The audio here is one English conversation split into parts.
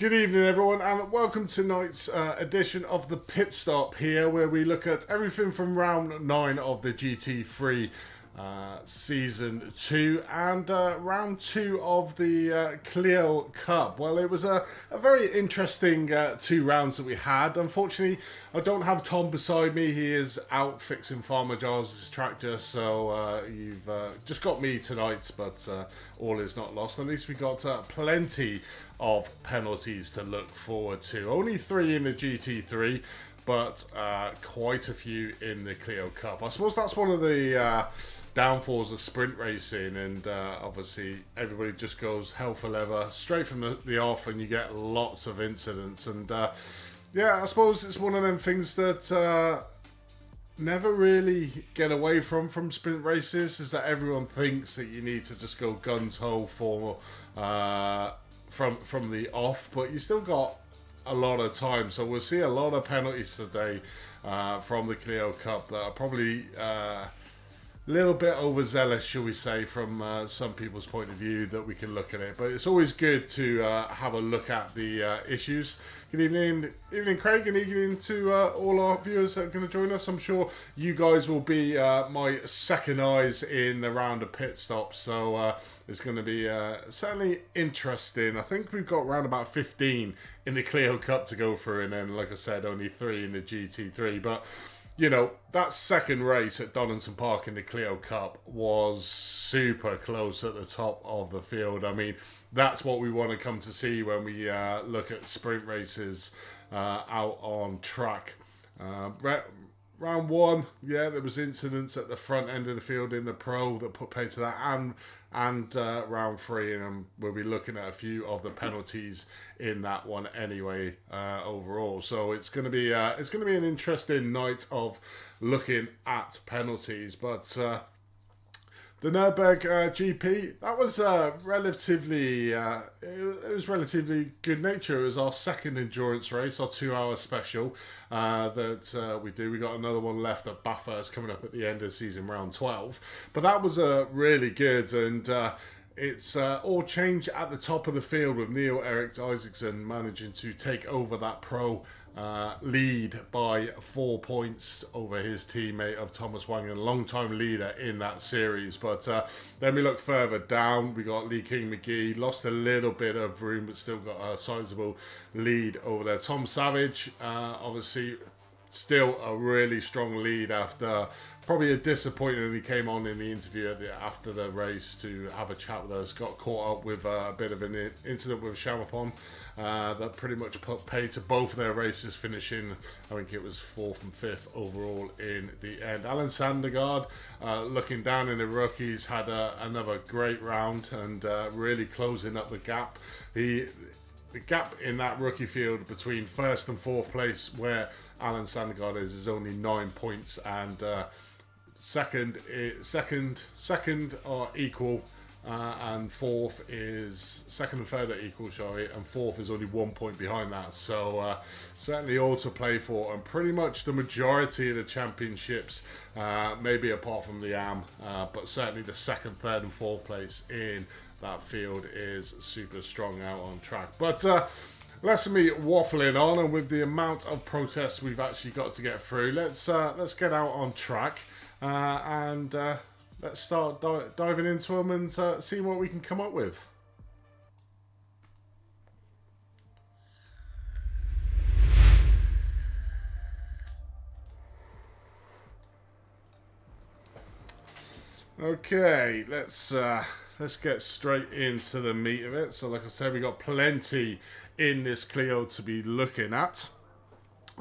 Good evening, everyone, and welcome to tonight's edition of the Pit Stop here, where we look at everything from round 9 of the GT3 Season 2 and round 2 of the Clio Cup. Well, it was a very interesting 2 rounds that we had. Unfortunately, I don't have Tom beside me. He is out fixing Farmer Giles' tractor, so you've just got me tonight, but all is not lost. At least we got plenty of penalties to look forward to. Only 3 in the GT3, but quite a few in the Clio Cup. I suppose that's one of the downfalls of sprint racing, and obviously everybody just goes hell for leather straight from the off, and you get lots of incidents. And yeah, I suppose it's one of them things that never really get away from sprint races, is that everyone thinks that you need to just go guns ho for from the off, but you still got a lot of time. So we'll see a lot of penalties today from the Clio Cup that are probably a little bit overzealous, shall we say, from some people's point of view, that we can look at it. But it's always good to have a look at the issues. Good evening, Craig, and evening to all our viewers that are going to join us. I'm sure you guys will be my second eyes in the round of pit stops, so it's going to be certainly interesting. I think we've got around about 15 in the Clio Cup to go through, and then, like I said, only 3 in the GT3. But you know, that second race at Donington Park in the Clio Cup was super close at the top of the field. I mean, that's what we want to come to see when we look at sprint races out on track. Round 1, yeah, there was incidents at the front end of the field in the Pro that put pay to that, and round 3, and we'll be looking at a few of the penalties in that one anyway. Overall, so it's going to be an interesting night of looking at penalties. But the Nürburgring GP, that was relatively it was relatively good nature. It was our second endurance race, our 2-hour special that we do. We got another one left at Bathurst coming up at the end of the season, round 12. But that was really good, and it's all changed at the top of the field with Neil-Erik Isaacson managing to take over that Pro lead by 4 points over his teammate of Thomas Wangen, long-time leader in that series. But then we look further down, we got Lee King McGee, lost a little bit of room, but still got a sizable lead over there. Tom Savage, obviously, still a really strong lead after probably a disappointment. He came on in the interview after the race to have a chat with us, got caught up with a bit of an incident with Shamapon that pretty much put pay to both of their races, finishing, I think it was 4th and 5th overall in the end. Alan Sandergaard, looking down in the rookies, had another great round and really closing up the gap. The gap in that rookie field between 1st and 4th place, where Alan Sandergaard is only 9 points, and second are equal, and second and third are equal, and 4th is only 1 point behind that. So certainly all to play for, and pretty much the majority of the championships, maybe apart from the AM, but certainly the 2nd, 3rd and 4th place in that field is super strong out on track. But less of me waffling on, and with the amount of protests we've actually got to get through, let's get out on track and let's start diving into them and see what we can come up with. Okay, let's get straight into the meat of it. So like I said, we got plenty in this Clio to be looking at.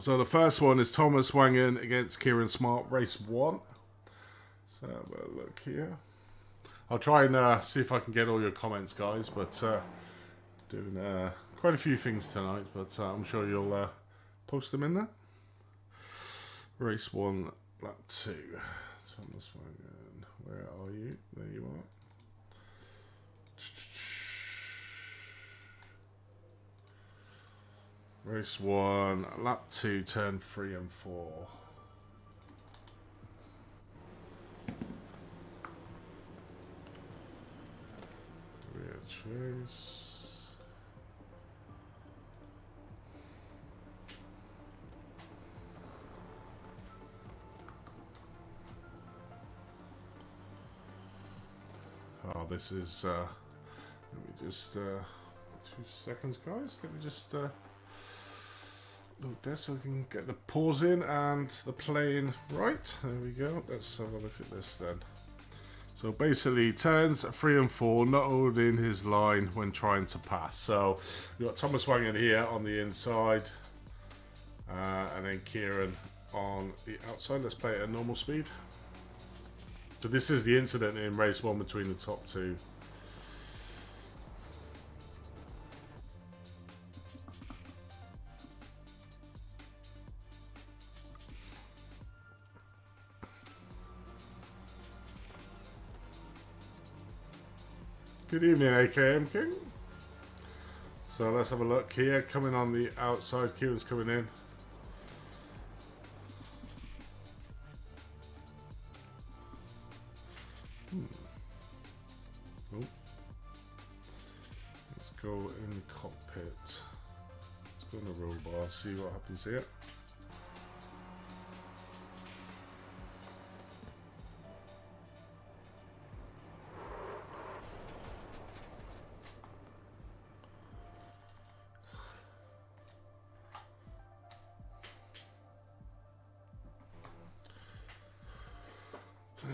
So the first one is Thomas Wangen against Kieran Smart, race 1. So we'll look here. I'll try and see if I can get all your comments, guys, but doing quite a few things tonight, but I'm sure you'll post them in there. Race 1, lap 2. Thomas Wangen, where are you? There you are. Race 1, lap 2, turn 3 and 4. Rear chase. this is. Let me just 2 seconds, guys. Let me just look there so we can get the pause in and the plane right. There we go. Let's have a look at this then. So basically, turns 3 and 4, not holding his line when trying to pass. So we've got Thomas Wangan here on the inside, and then Kieran on the outside. Let's play it at normal speed. So this is the incident in race 1 between the top 2. Good evening, AKM King. So let's have a look here. Coming on the outside, Kieran's coming in. Oh. Let's go in the cockpit. Let's go in the roll bar, see what happens here.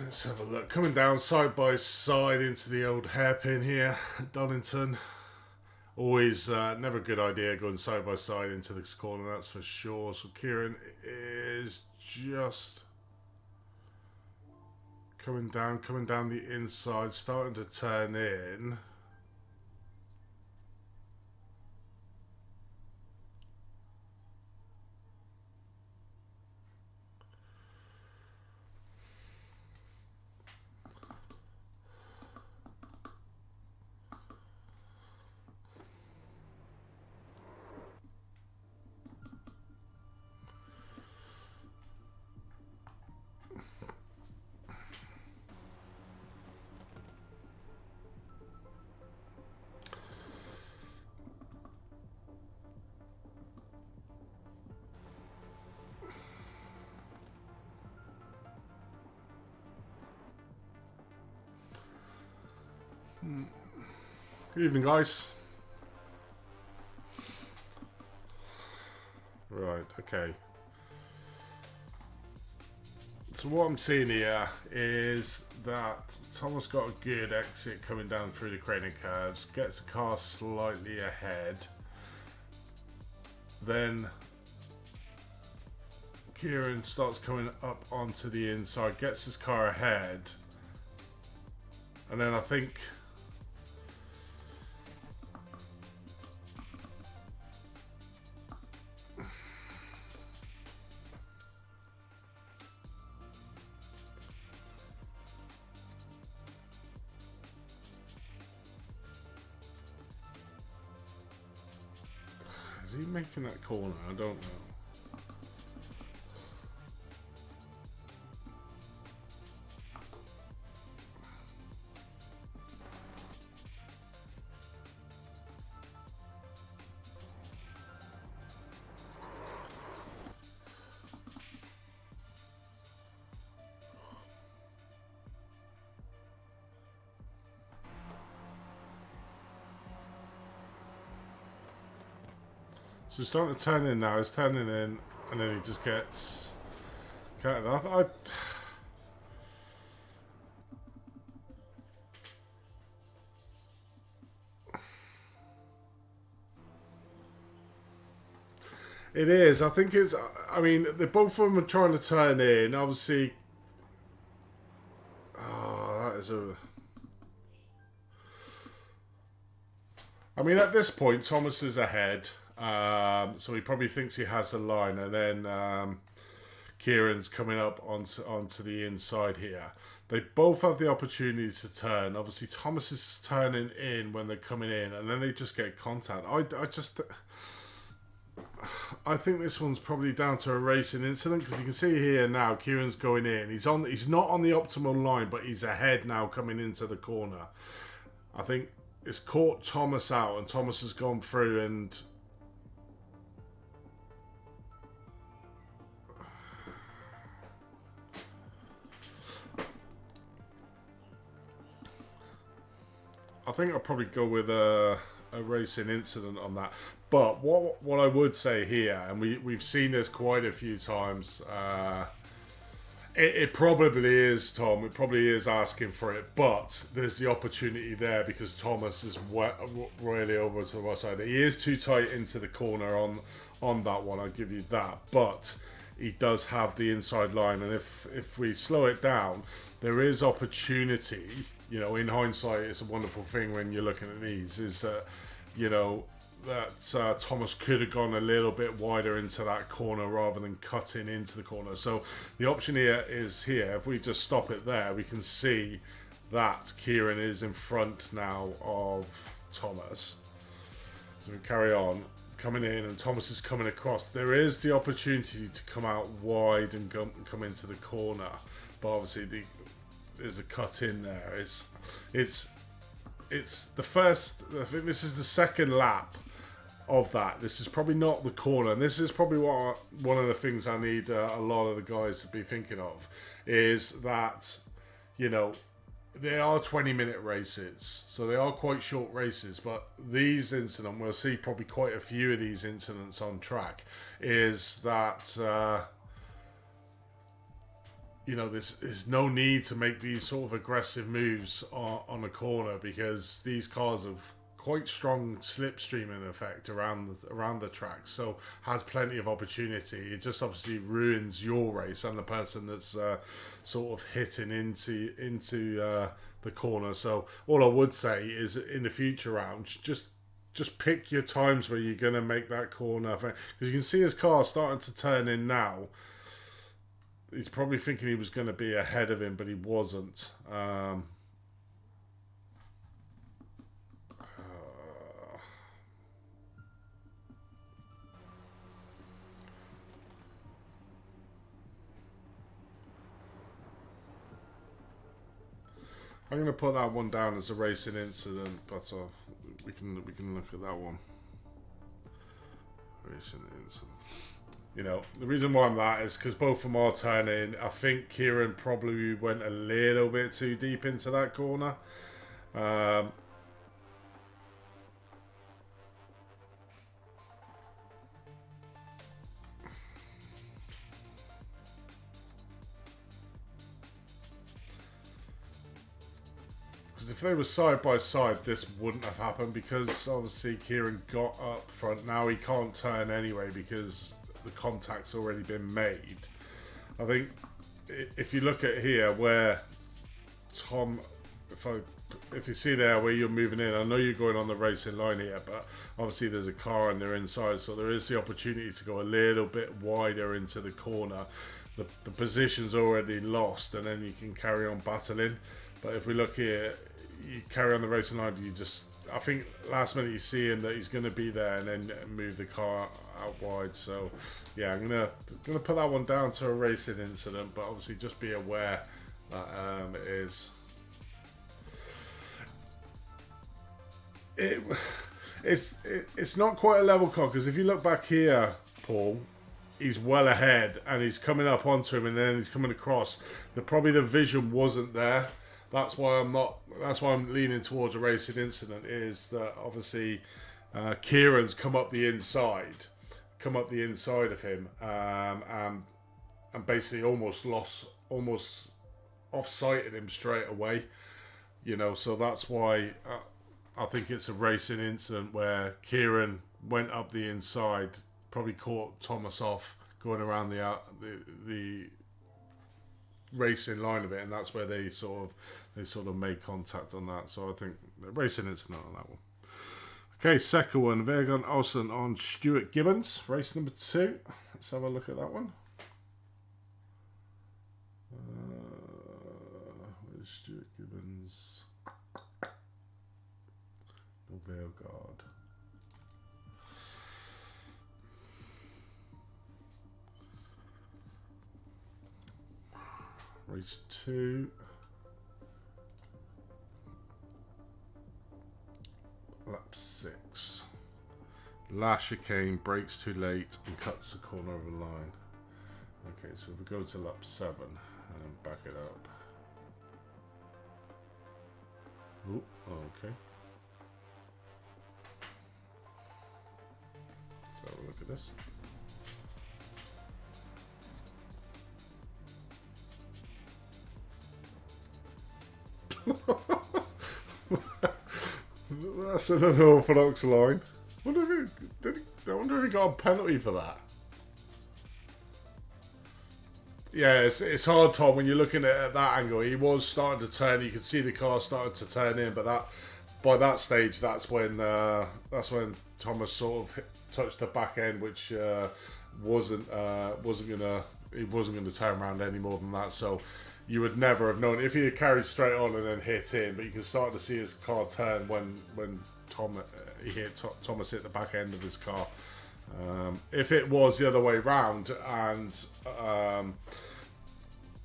Let's have a look. Coming down side by side into the old hairpin here. Donington. Always never a good idea going side by side into this corner, that's for sure. So Kieran is just coming down the inside, starting to turn in. Good evening, guys. Right, okay. So what I'm seeing here is that Thomas got a good exit coming down through the craning curves, gets the car slightly ahead. Then Kieran starts coming up onto the inside, gets his car ahead. And then I think is he making that corner? I don't know. So he's starting to turn in now. He's turning in, and then he just gets cut off. It is. I think it's. I mean, both of them are trying to turn in. Obviously. Oh, that is a. I mean, at this point, Thomas is ahead. So he probably thinks he has a line, and then Kieran's coming up onto the inside here. They both have the opportunity to turn. Obviously, Thomas is turning in when they're coming in, and then they just get contact. I think this one's probably down to a racing incident, because you can see here now Kieran's going in. He's not on the optimal line, but he's ahead now coming into the corner. I think it's caught Thomas out, and Thomas has gone through and. I think I'll probably go with a racing incident on that. But what I would say here, and we've seen this quite a few times. It probably is, Tom. It probably is asking for it, but there's the opportunity there because Thomas is really over to the right side. He is too tight into the corner on that one. I'll give you that, but he does have the inside line, and if we slow it down, there is opportunity. You know, in hindsight, it's a wonderful thing when you're looking at these. Is that that Thomas could have gone a little bit wider into that corner rather than cutting into the corner. So the option here is here. If we just stop it there, we can see that Kieran is in front now of Thomas. So we carry on coming in, and Thomas is coming across. There is the opportunity to come out wide and come into the corner, but obviously there's a cut in there. It's the first. I think this is the second lap of that. This is probably not the corner, and this is probably one of the things I need a lot of the guys to be thinking of is that, you know, they are 20-minute races, so they are quite short races, but these incidents, we'll see probably quite a few of these incidents on track, is that you know, there's no need to make these sort of aggressive moves on a corner because these cars have quite strong slipstreaming effect around the track, so has plenty of opportunity. It just obviously ruins your race and the person that's sort of hitting into the corner. So all I would say is in the future rounds, just pick your times where you're going to make that corner, because you can see his car starting to turn in now. He's probably thinking he was going to be ahead of him, but he wasn't. I'm going to put that one down as a racing incident, but we can look at that one. Racing incident. You know, the reason why I'm that is because both of them are turning. I think Kieran probably went a little bit too deep into that corner. Because if they were side by side, this wouldn't have happened, because obviously Kieran got up front. Now he can't turn anyway because the contact's already been made. I think if you look at here where Tom, if you see there where you're moving in, I know you're going on the racing line here, but obviously there's a car on their inside, so there is the opportunity to go a little bit wider into the corner. The position's already lost, and then you can carry on battling. But if we look here, you carry on the racing line, I think last minute you see him that he's going to be there and then move the car out wide. So yeah, I'm gonna put that one down to a racing incident, but obviously just be aware that it's not quite a level car, because if you look back here, Paul, he's well ahead and he's coming up onto him, and then he's coming across. Probably the vision wasn't there. That's why I'm leaning towards a racing incident, is that obviously Kieran's come up the inside of him, and basically almost off-sighted him straight away. You know, so that's why I think it's a racing incident where Kieran went up the inside, probably caught Thomas off going around the racing line of it, and that's where they sort of made contact on that. So I think the racing incident on that one. Okay, second one, Vergon Olsen on Stuart Gibbons, race number 2. Let's have a look at that one. Where's Stuart Gibbons? Vergard. Race 2. Lap 6. Last chicane, brakes too late and cuts the corner of the line. Okay, so if we go to lap 7 and then back it up. Ooh, okay. Let's have a look at this. That's an unorthodox line. I wonder if he got a penalty for that. Yeah, it's hard, Tom, when you're looking at that angle. He was starting to turn. You could see the car starting to turn in, but by that stage, that's when Thomas sort of touched the back end, which wasn't gonna turn around any more than that. So you would never have known if he had carried straight on and then hit in. But you can start to see his car turn when Thomas hit the back end of his car. If it was the other way round and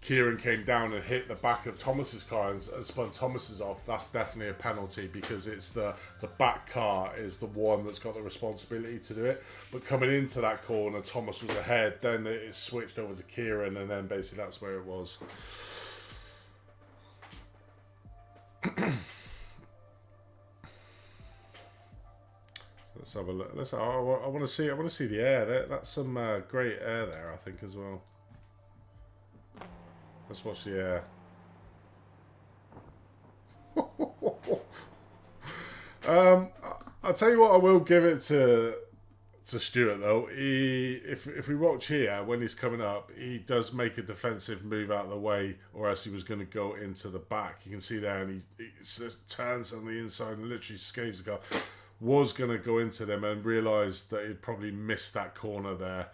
Kieran came down and hit the back of Thomas's car and spun Thomas's off, that's definitely a penalty, because it's the back car is the one that's got the responsibility to do it. But coming into that corner, Thomas was ahead, then it switched over to Kieran, and then basically that's where it was. Let's have a look. I want to see the air. That's some great air there, I think, as well. Let's watch the air. I'll tell you what, I will give it to Stuart though. If we watch here, when he's coming up, he does make a defensive move out of the way, or else he was going to go into the back. You can see there, and he turns on the inside and literally scaves the car. Was going to go into them and realised that he'd probably missed that corner there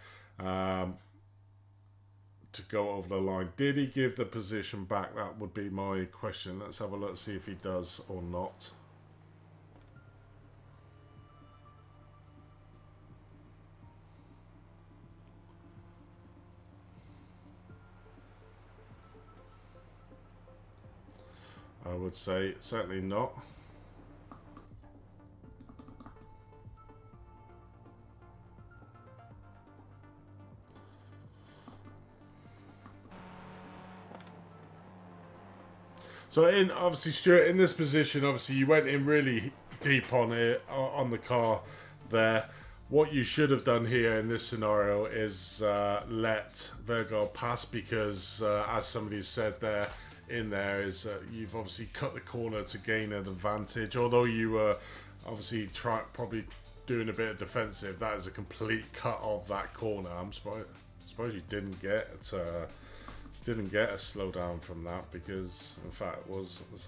to go over the line. Did he give the position back? That would be my question. Let's have a look, see if he does or not. I would say certainly not. So obviously, Stuart, in this position, obviously you went in really deep on it, on the car there. What you should have done here in this scenario is let Vergaard pass, because as somebody said there, is you've obviously cut the corner to gain an advantage. Although you were obviously probably doing a bit of defensive, that is a complete cut of that corner. I'm surprised you didn't get a slowdown from that, because in fact it was. In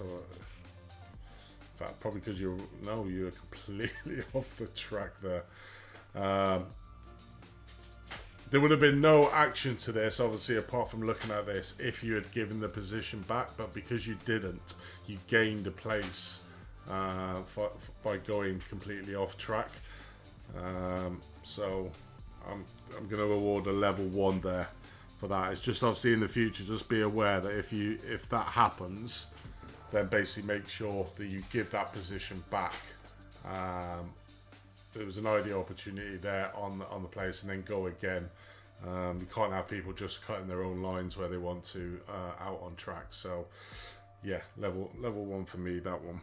fact, probably because you were completely off the track there. There would have been no action to this, obviously, apart from looking at this, if you had given the position back. But because you didn't, you gained a place by going completely off track. So I'm going to award a level 1 there for that. It's just obviously in the future, just be aware that if that happens, then basically make sure that you give that position back. There was an ideal opportunity there on the place, and then go again. You can't have people just cutting their own lines where they want to out on track. So yeah, level 1 for me, that one.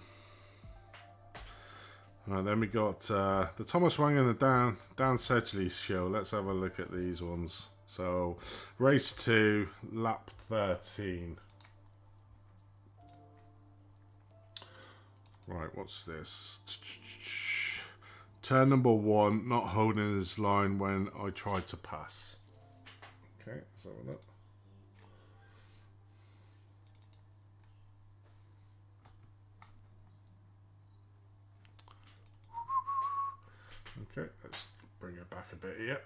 Right, then we got the Thomas Wang and the Dan Sedgley show. Let's have a look at these ones. So race 2, lap 13. Right, what's this? Turn number 1, not holding his line when I tried to pass. Okay, let's have a look. Okay, let's bring it back a bit here.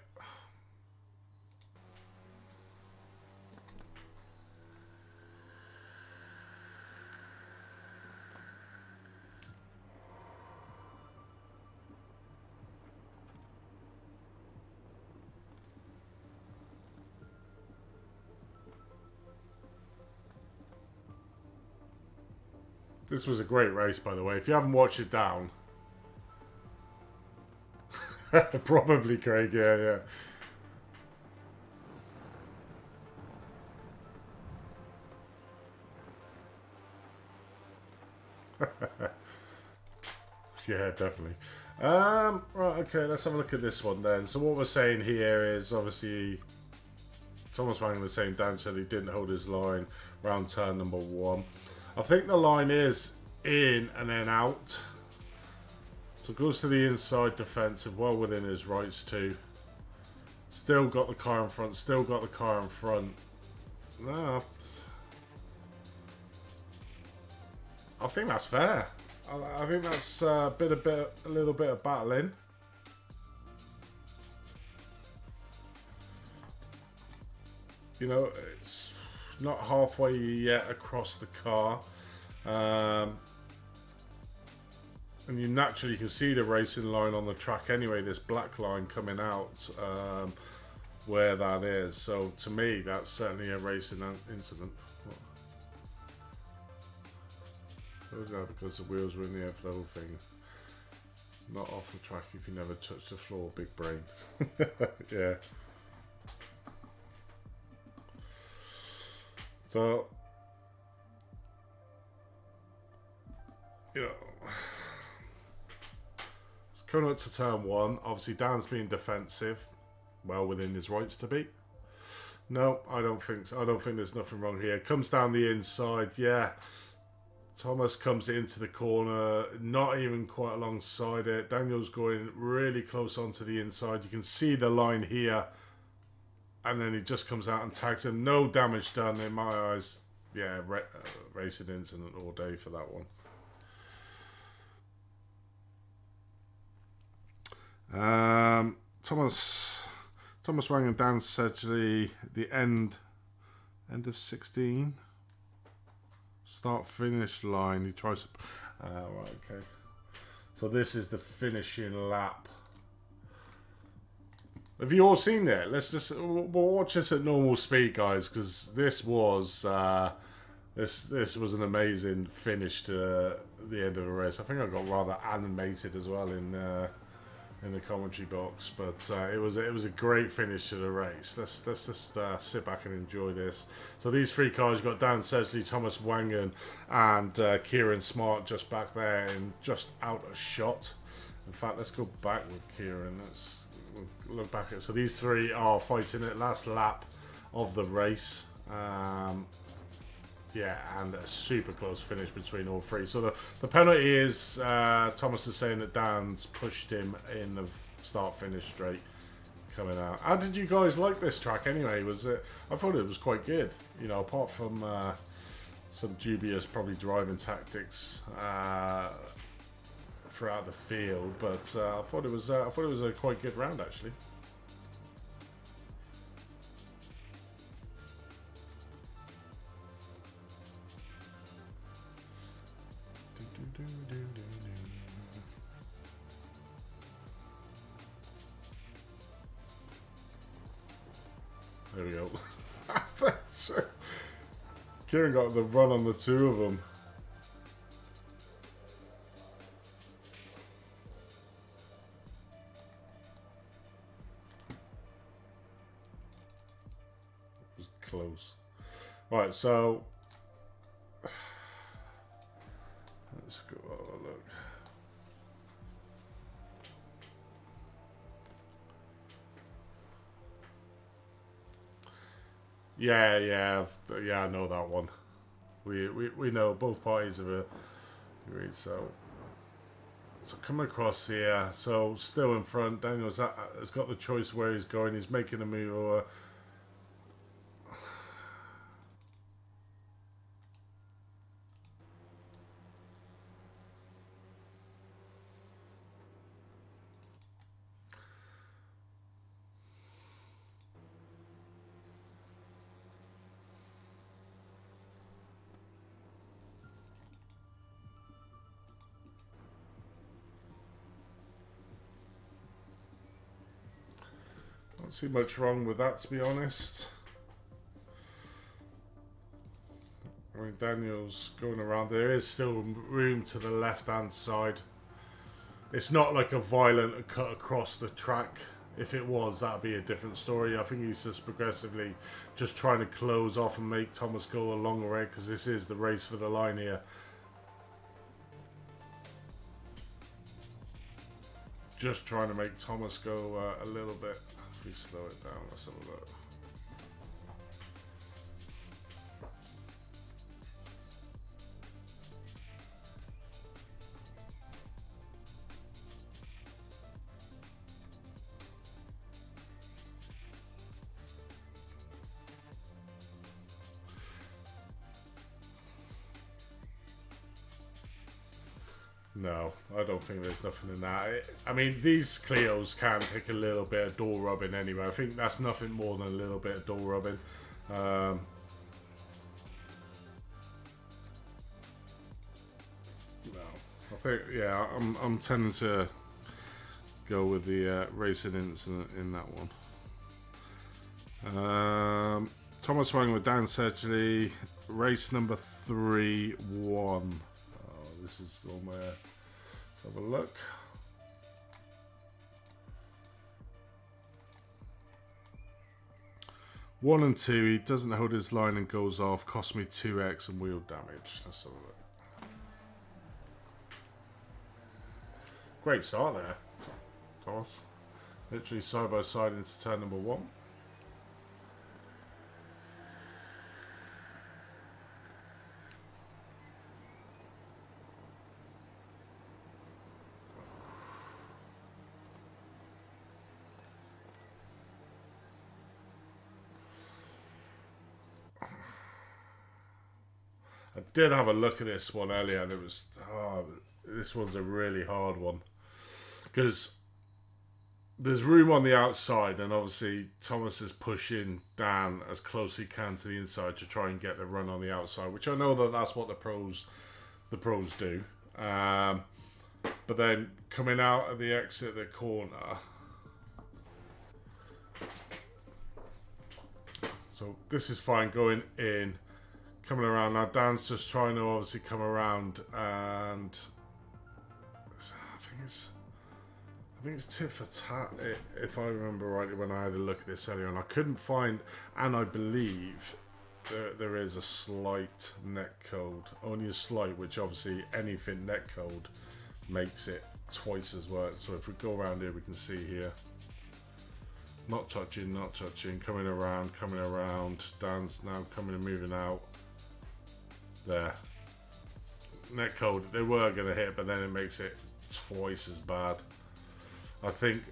This was a great race, by the way. If you haven't watched it down, probably Craig, yeah. Yeah, definitely. Right, okay, let's have a look at this one then. So what we're saying here is obviously Thomas Wangan the same. Dan said he didn't hold his line round turn number 1. I think the line is in and then out. So goes to the inside defensive, well within his rights too. Still got the car in front, still got the car in front. No, I think that's fair. I think that's a little bit of battling. You know, it's not halfway yet across the car. And you naturally can see the racing line on the track anyway, this black line coming out where that is. So to me, that's certainly a racing incident. Because the wheels were in the air for the whole thing. Not off the track if you never touch the floor, big brain. Yeah. So, you know, it's coming up to turn 1. Obviously, Dan's being defensive, well within his rights to be. No, I don't think so. I don't think there's nothing wrong here. Comes down the inside, yeah. Thomas comes into the corner, not even quite alongside it. Daniel's going really close onto the inside. You can see the line here. And then he just comes out and tags him. No damage done in my eyes. Yeah, racing incident all day for that one. Thomas Wang and Dan Sedgley, the end of 16. Start finish line. He tries to. Right, okay. So this is the finishing lap. Have you all seen that? We'll watch this at normal speed, guys, because this was this was an amazing finish to the end of the race. I think I got rather animated as well in the commentary box, but it was a great finish to the race. Let's just sit back and enjoy this. So these 3 cars, you've got Dan Sedgley, Thomas Wangan, and Kieran Smart just back there and just out of shot. In fact, let's go back with Kieran. We'll look back at. So these 3 are fighting it last lap of the race. Yeah, and a super close finish between all 3. So the penalty is Thomas is saying that Dan's pushed him in the start-finish straight coming out. How did you guys like this track anyway? I thought it was quite good. You know, apart from some dubious probably driving tactics throughout the field, but I thought it was a quite good round actually. There we go. Kieran got the run on the 2 of them. It was close. Right, so let's go have a look. Yeah, I know that one. We know both parties have agreed. So coming across here, so still in front. Daniel's has got the choice where he's going. He's making a move over. Don't see much wrong with that, to be honest. I mean, Daniel's going around. There is still room to the left-hand side. It's not like a violent cut across the track. If it was, that'd be a different story. I think he's just progressively just trying to close off and make Thomas go a longer way, because this is the race for the line here. just trying to make Thomas go a little bit. If we slow it down, let's have a look. No, I don't think there's nothing in that. I mean, these Clios can take a little bit of door rubbing anyway. I think that's nothing more than a little bit of door rubbing. No, I think, yeah, I'm tending to go with the racing incident in that one. Thomas Wang with Dan Sedgley, race number 3-1. This is on there. Let's have a look. One and two, he doesn't hold his line and goes off. Cost me 2x and wheel damage. Let's have a look. Great start there, Thomas. Literally side by side into turn number 1. I did have a look at this one earlier, and it was this one's a really hard one because there's room on the outside, and obviously Thomas is pushing Dan as close as he can to the inside to try and get the run on the outside, which I know that's what the pros do. But then coming out at the exit of the corner, so this is fine going in. Coming around now, Dan's just trying to obviously come around, and I think it's tit for tat, if I remember rightly when I had a look at this earlier, and I couldn't find, and I believe there is a slight net code, only a slight, which obviously anything net code makes it twice as work. So if we go around here, we can see here. Not touching, coming around. Dan's now coming and moving out. There. Net code, they were going to hit, but then it makes it twice as bad. I think.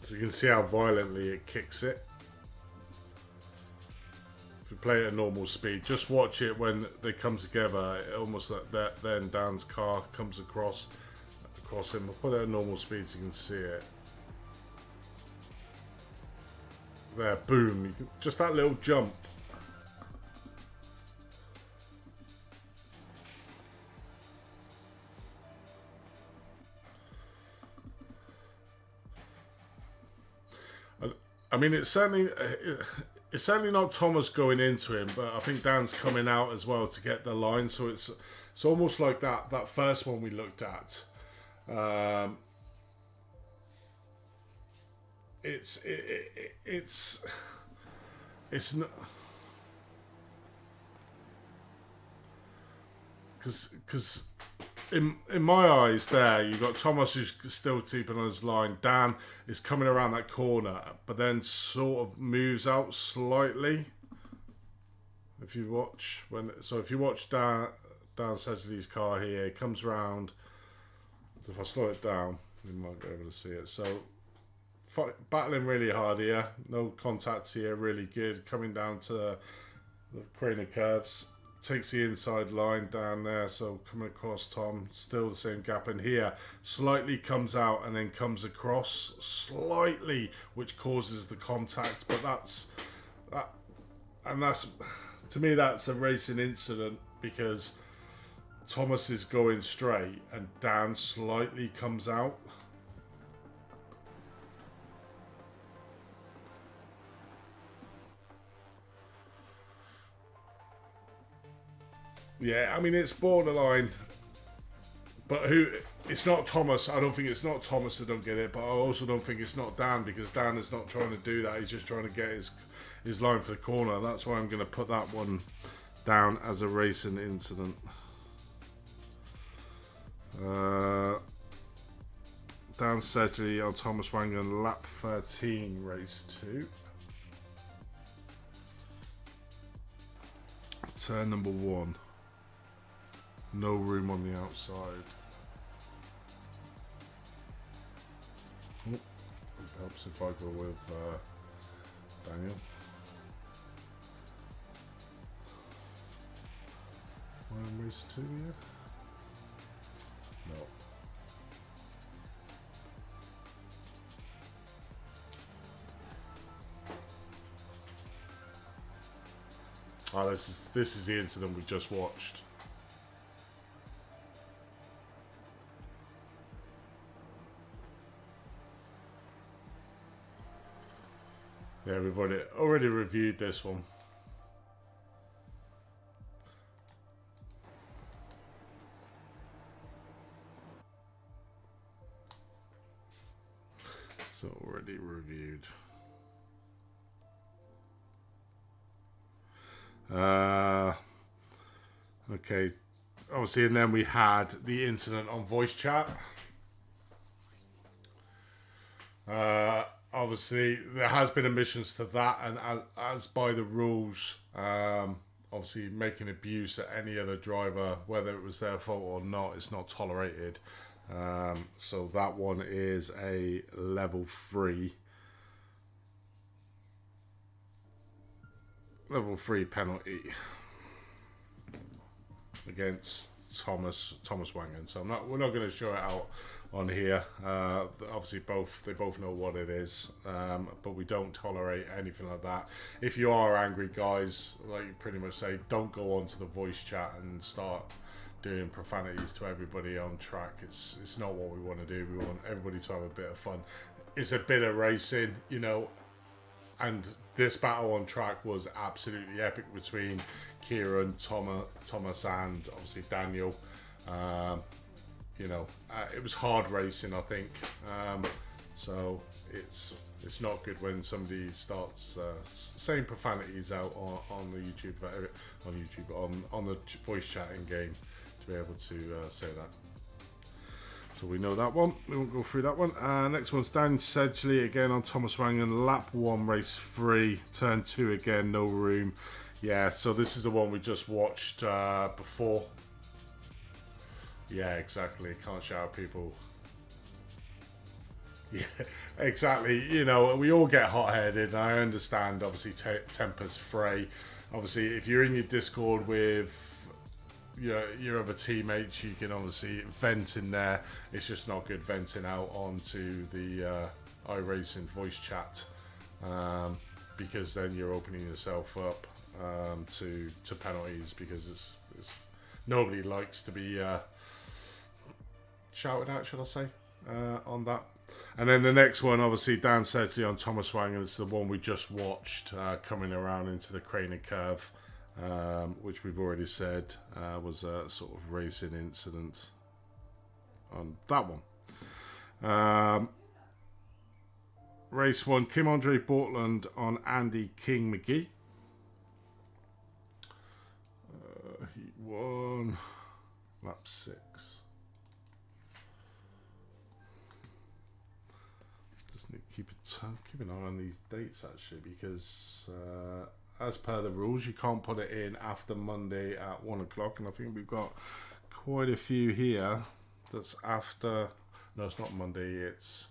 So you can see how violently it kicks it. If you play it at normal speed, just watch it when they come together. Almost like that. Then Dan's car comes across him. I'll put it at normal speed so you can see it. There, boom! You can, just that little jump. I mean, it's certainly not Thomas going into him, but I think Dan's coming out as well to get the line. So it's almost like that first one we looked at. It's not, because in my eyes there you've got Thomas who's still keeping on his line. Dan is coming around that corner, but then sort of moves out slightly. If you watch Dan Sedgley's car here, he comes round. So if I slow it down, you might be able to see it. So battling really hard here, no contact here, really good. Coming down to the crane of curves, takes the inside line down there. So coming across Tom, still the same gap in here. Slightly comes out and then comes across slightly, which causes the contact. But that's to me that's a racing incident because Thomas is going straight and Dan slightly comes out. Yeah, I mean it's borderline, but it's not Thomas. I don't think it's not Thomas that don't get it, but I also don't think it's not Dan, because Dan is not trying to do that. He's just trying to get his line for the corner. That's why I'm going to put that one down as a racing incident. Dan Sedgley on Thomas Wangan, lap 13, race 2. Turn number 1. No room on the outside. Oh, it helps if I go with Daniel. We're in race 2 here? No. Oh, this is the incident we just watched. Yeah, we've already reviewed this one. So already reviewed. Okay, obviously, and then we had the incident on voice chat. Obviously, there has been omissions to that, and as by the rules, obviously making abuse at any other driver, whether it was their fault or not, it's not tolerated. So that one is a level 3. Level 3 penalty against Thomas Wangan. So we're not going to show it out on here. Obviously, they both know what it is, but we don't tolerate anything like that. If you are angry, guys, like you pretty much say, don't go onto the voice chat and start doing profanities to everybody on track. It's not what we want to do. We want everybody to have a bit of fun. It's a bit of racing, you know. And this battle on track was absolutely epic between Kieran, Thomas, and obviously Daniel. You know, it was hard racing, I think. So it's not good when somebody starts saying profanities out on the on the voice chatting game to be able to say that. So we know that one. We won't go through that one. Next one's Dan Sedgley again on Thomas Wangan, lap 1, race 3, turn 2 again, no room. Yeah, so this is the one we just watched before. Yeah, exactly. Can't shout at people. Yeah, exactly. You know, we all get hot-headed, and I understand, obviously, tempers fray. Obviously, if you're in your Discord with your other teammates, you can obviously vent in there. It's just not good venting out onto the Iracing voice chat, because then you're opening yourself up to penalties, because it's nobody likes to be shouted at, should I say, on that. And then the next one, obviously, Dan Sedgley on Thomas Wangan, is the one we just watched, coming around into the crane and curve, which we've already said was a sort of racing incident on that one. Race 1, Kim Andre Bortland on Andy King McGee. He won lap 6. Just need to keep an eye on these dates, actually, because as per the rules, you can't put it in after Monday at 1 o'clock, and I think we've got quite a few here that's after. No, it's not Monday, it's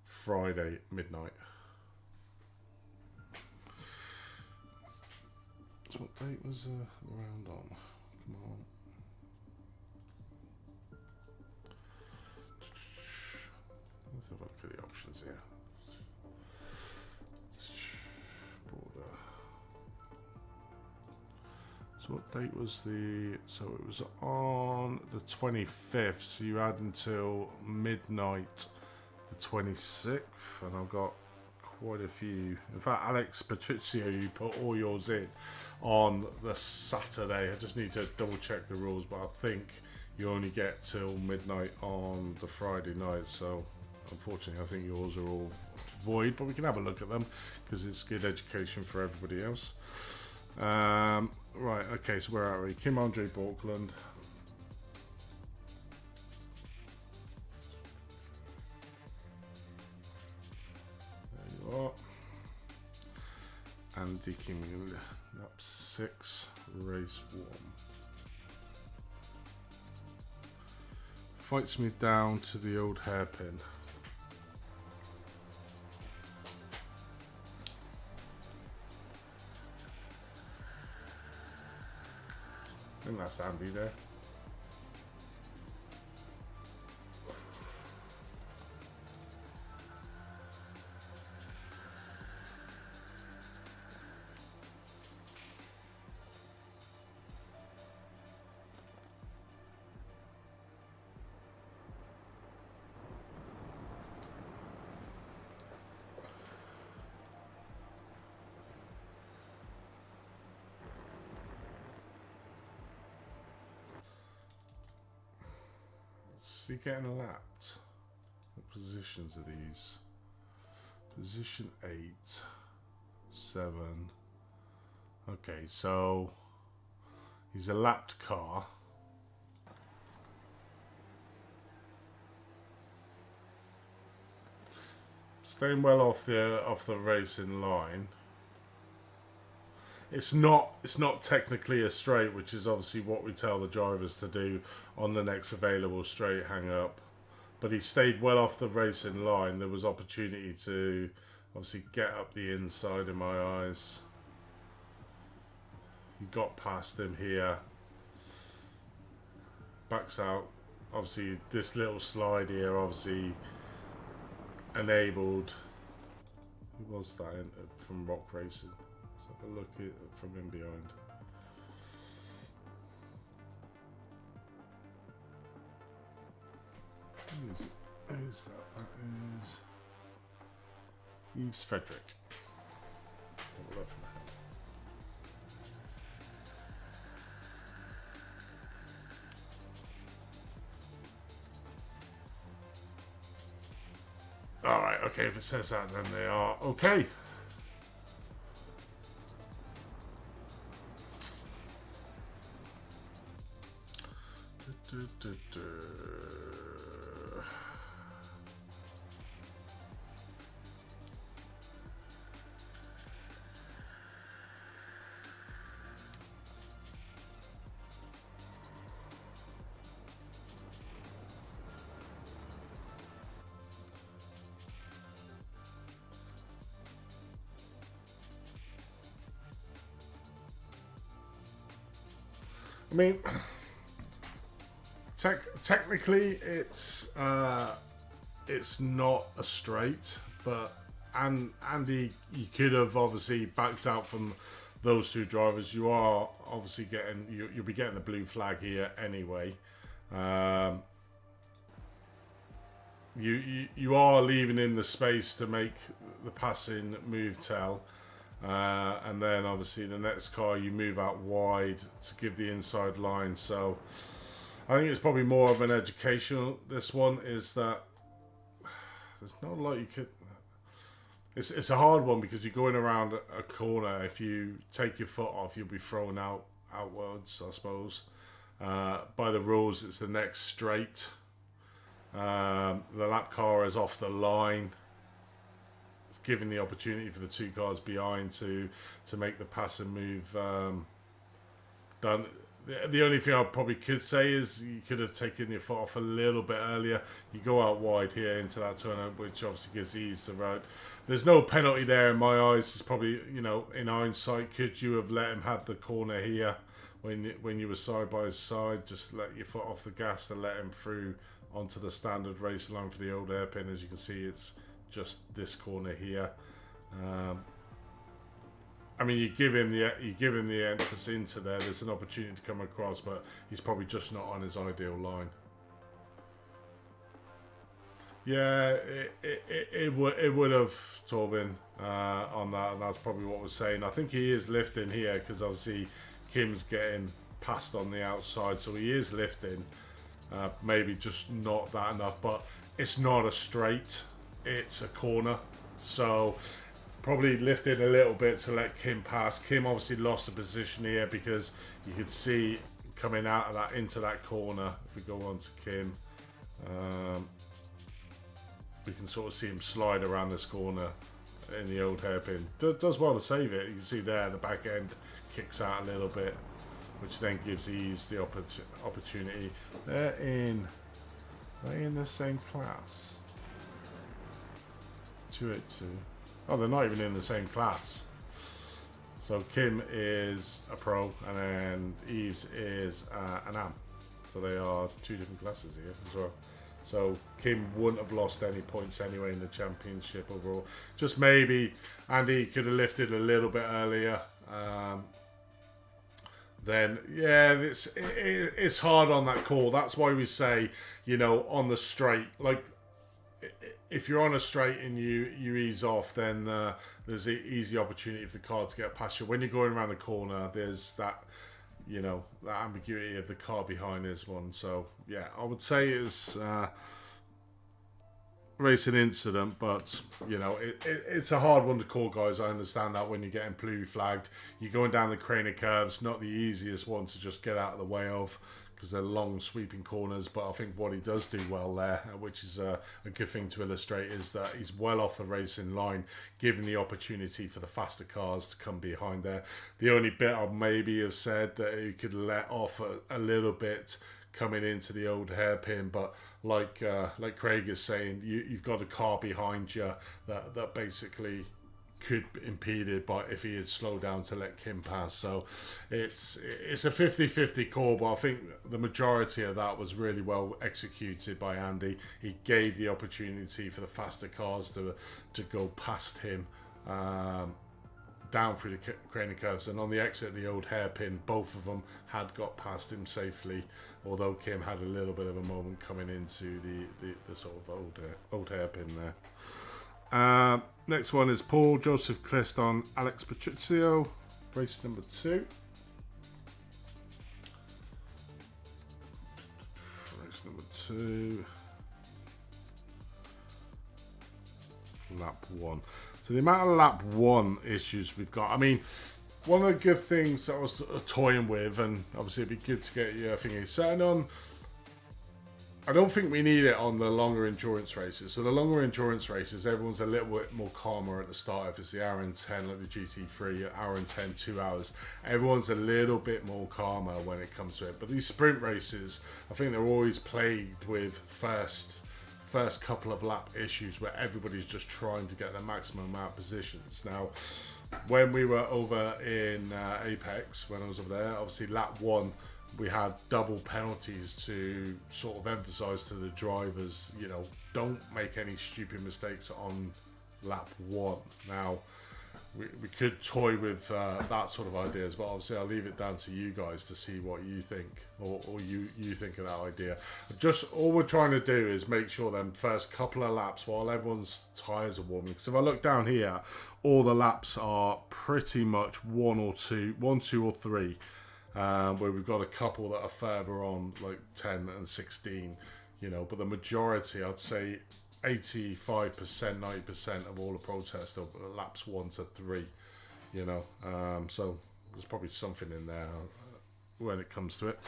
Friday midnight. So what date was the round on? Come on. Let's have a look at the options here. Border. So what date was the... So it was on the 25th, so you had until midnight the 26th, and I've got quite a few. In fact, Alex Patricio, you put all yours in on the Saturday. I just need to double check the rules, but I think you only get till midnight on the Friday night. So unfortunately, I think yours are all void, but we can have a look at them because it's good education for everybody else. Right, okay, so where are we? Kim Andre Borkland. There you are. Andy Kim, lap 6, race 1. Fights me down to the old hairpin. I think that's Andy there. Is he getting lapped? What positions are these? Position 8, 7. Okay, so he's a lapped car. Staying well off the racing line. It's not technically a straight, which is obviously what we tell the drivers to do on the next available straight hang up. But he stayed well off the racing line. There was opportunity to obviously get up the inside in my eyes. He got past him here. Backs out. Obviously this little slide here obviously enabled. Who was that from Rock Racing? Let's have a look at from in behind. Who's that? That is Yves Frederick. Alright, okay, if it says that, then they are okay. I mean, technically, it's not a straight, but Andy, you could have obviously backed out from those two drivers. You are obviously getting you'll be getting the blue flag here anyway. You are leaving in the space to make the passing move tell. And then obviously the next car you move out wide to give the inside line. So I think it's probably more of an educational. This one is that there's not a lot you could. It's a hard one because you're going around a corner. If you take your foot off, you'll be thrown outwards, I suppose. By the rules, it's the next straight. The lap car is off the line. Giving the opportunity for the two cars behind to make the pass and move done. The only thing I probably could say is you could have taken your foot off a little bit earlier. You go out wide here into that turn, which obviously gives ease the road. There's no penalty there in my eyes. It's probably, you know, in hindsight, could you have let him have the corner here when you were side by side? Just let your foot off the gas to let him through onto the standard race line for the old hairpin. As you can see, it's just this corner here. I mean, you give him the entrance into there. There's an opportunity to come across, but he's probably just not on his ideal line. Yeah, it would have Torben on that, and that's probably what we're saying. I think he is lifting here because obviously Kim's getting passed on the outside, so he is lifting. maybe just not that enough, but it's not a straight, it's a corner. So probably lifted a little bit to let Kim pass. Kim obviously lost a position here because you could see coming out of that into that corner. If we go on to Kim, we can sort of see him slide around this corner in the old hairpin. Does well to save it. You can see there the back end kicks out a little bit, which then gives Ease the opportunity. They're in the same class. 282. Oh, they're not even in the same class. So Kim is a pro, and then Eves is an AM. So they are 2 different classes here as well. So Kim wouldn't have lost any points anyway in the championship overall. Just maybe Andy could have lifted a little bit earlier. Then yeah, it's hard on that call. That's why we say, you know, on the straight, like if you're on a straight and you ease off, then there's an easy opportunity for the card to get past you. When you're going around the corner, there's that, you know, that ambiguity of the car behind this one. So yeah, I would say it's racing incident, but you know, it's a hard one to call, guys. I understand that when you're getting blue flagged, you're going down the crane of curves, not the easiest one to just get out of the way of, because they're long sweeping corners. But I think what he does do well there, which is a good thing to illustrate, is that he's well off the racing line, giving the opportunity for the faster cars to come behind there. The only bit I maybe have said that he could let off a little bit coming into the old hairpin, but like Craig is saying, you've got a car behind you that basically could impede it, but if he had slowed down to let Kim pass. So it's a 50-50 call, but I think the majority of that was really well executed by Andy. He gave the opportunity for the faster cars to go past him down through the crane of curves, and on the exit of the old hairpin, both of them had got past him safely, although Kim had a little bit of a moment coming into the sort of old hairpin there. Next one is Paul Joseph Clist on Alex Patricio, race number 2. Race number 2. Lap 1. So the amount of lap 1 issues we've got, I mean, one of the good things that I was toying with, and obviously it'd be good to get your thingy setting on, I don't think we need it on the longer endurance races. So the longer endurance races, everyone's a little bit more calmer at the start. If it's the hour and 10, like the GT3, hour and 10, 2 hours, everyone's a little bit more calmer when it comes to it. But these sprint races, I think they're always plagued with first couple of lap issues where everybody's just trying to get the maximum amount of positions. Now, when we were over in Apex, when I was over there, obviously lap 1, we had double penalties to sort of emphasize to the drivers, you know, don't make any stupid mistakes on lap 1. Now, we could toy with that sort of ideas, but obviously I'll leave it down to you guys to see what you think, or you think of that idea. Just all we're trying to do is make sure them first couple of laps while everyone's tyres are warming, because if I look down here, all the laps are pretty much 1, 2 or 3, where we've got a couple that are further on, like 10 and 16, you know, but the majority, I'd say 85%, 90% of all the protests are laps 1 to 3, you know. So there's probably something in there when it comes to it.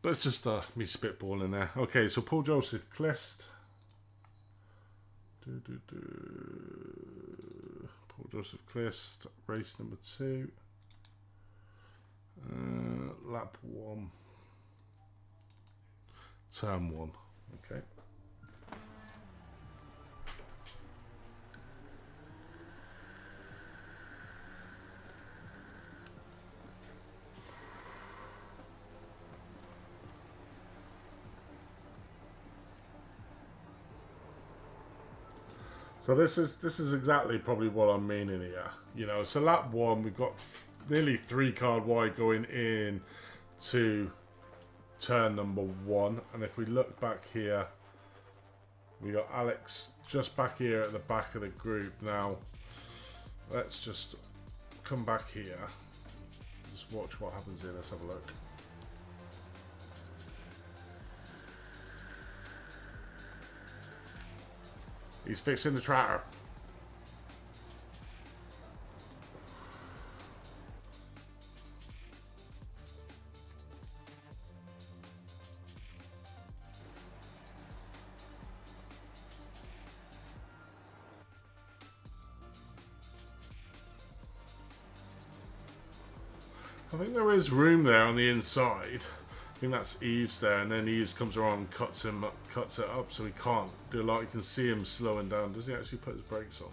But it's just me spitballing there. Okay, so Paul Joseph Clist. Paul Joseph Clist, race number 2. Lap 1. Turn 1. Okay. So this is exactly probably what I'm meaning here. You know, so lap 1, we've got nearly 3 card wide going in to turn number 1, and if we look back here, we got Alex just back here at the back of the group. Now let's just come back here, just watch what happens here. Let's have a look. He's fixing the tractor. I think there is room there on the inside. I think that's Eves there, and then Eves comes around and cuts it up, so he can't do a lot. You can see him slowing down. Does he actually put his brakes on?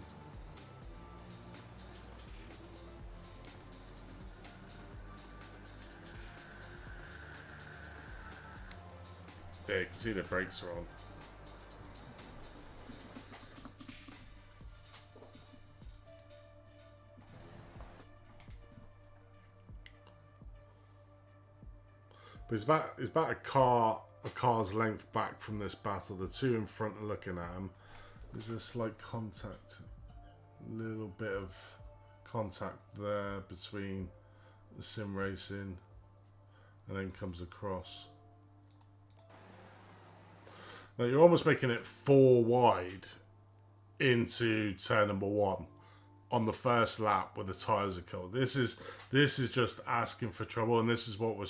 Yeah, you can see the brakes are on. But it's about a car's length back from this battle. The two in front are looking at him. There's a slight contact, a little bit of contact there between the sim racing, and then comes across. Now you're almost making it 4 wide into turn number 1 on the first lap where the tires are cold. This is just asking for trouble, and this is what I'm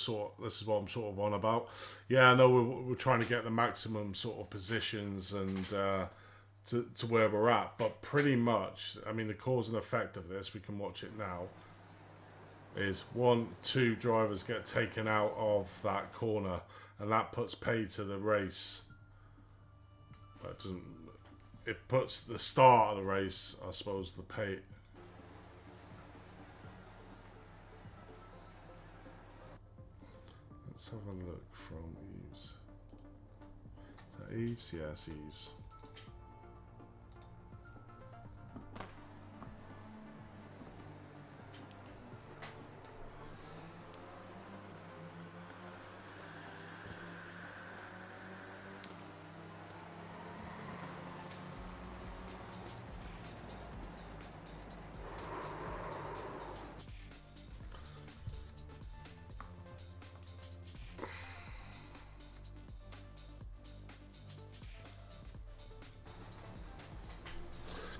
sort of on about. Yeah, I know we're trying to get the maximum sort of positions and to where we're at, but pretty much, I mean, the cause and effect of this, we can watch it now, is 2 drivers get taken out of that corner, and that puts paid to the race. But it doesn't. It puts the start of the race, I suppose, the pay. Let's have a look from Eves. Is that Eves? Yes, Eves.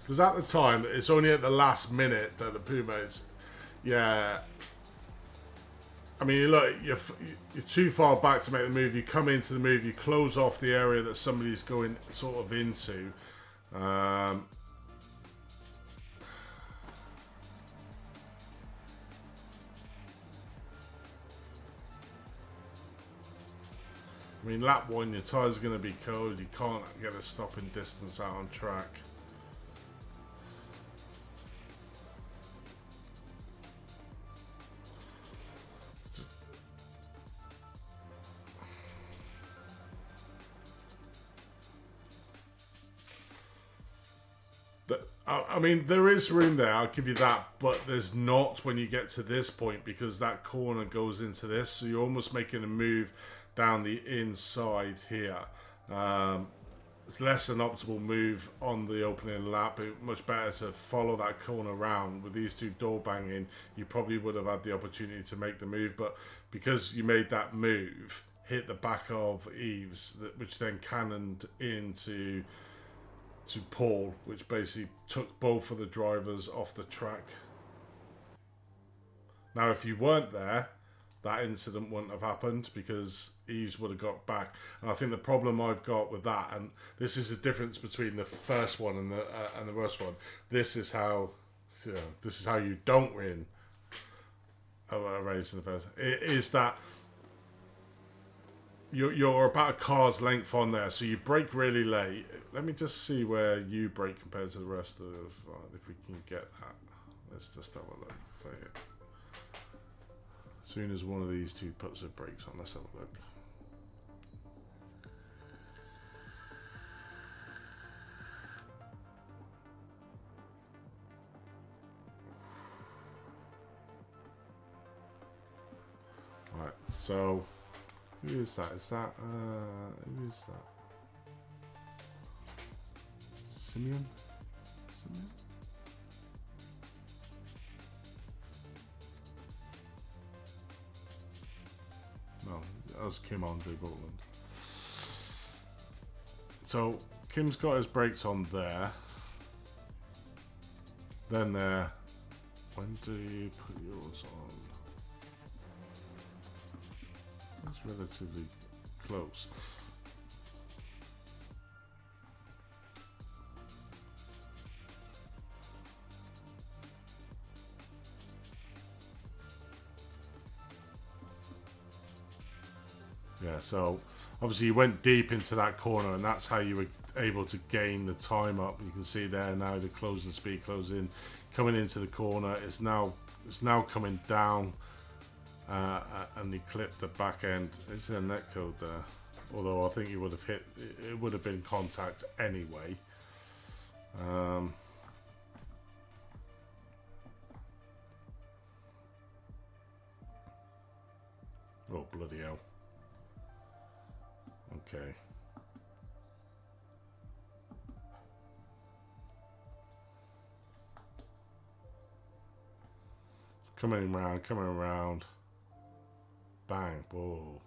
Because at the time, it's only at the last minute that the Puma is, yeah. I mean, look, you're too far back to make the move. You come into the move, you close off the area that somebody's going sort of into. I mean, lap 1, your tyres are going to be cold. You can't get a stopping distance out on track. I mean, there is room there, I'll give you that, but there's not when you get to this point, because that corner goes into this, so you're almost making a move down the inside here. It's less an optimal move on the opening lap. It's much better to follow that corner round. With these 2 door banging, you probably would have had the opportunity to make the move, but because you made that move, hit the back of Eves, which then cannoned into Paul, which basically took both of the drivers off the track. Now, if you weren't there, that incident wouldn't have happened, because Eves would have got back. And I think the problem I've got with that, and this is the difference between the first one and the worst one. This is how you don't win a race in the first. It is that you're about a car's length on there, so you brake really late. Let me just see where you brake compared to the rest of if we can get that. Let's just have a look. Play it. As soon as one of these 2 puts their brakes on, let's have a look. Right, so who is that? Is that who is that? Simeon? No, that was Kim Andre Boatland. So Kim's got his brakes on there. Then there. When do you put yours on? That's relatively close. Yeah, so obviously you went deep into that corner, and that's how you were able to gain the time up. You can see there now the closing speed closing, coming into the corner. It's now coming down, and you clip the back end. It's a net code there, although I think you would have hit. It would have been contact anyway. Oh bloody hell! Okay. Coming around. Bang! Whoa!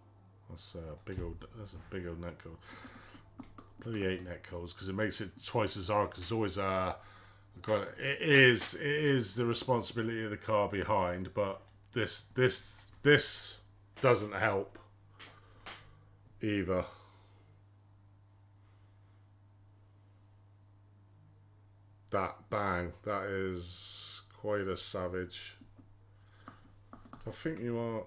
That's a big old net code. Bloody 8 net codes, because it makes it twice as hard. Because it's always it is the responsibility of the car behind, but this doesn't help either. That bang! That is quite a savage. I think you are.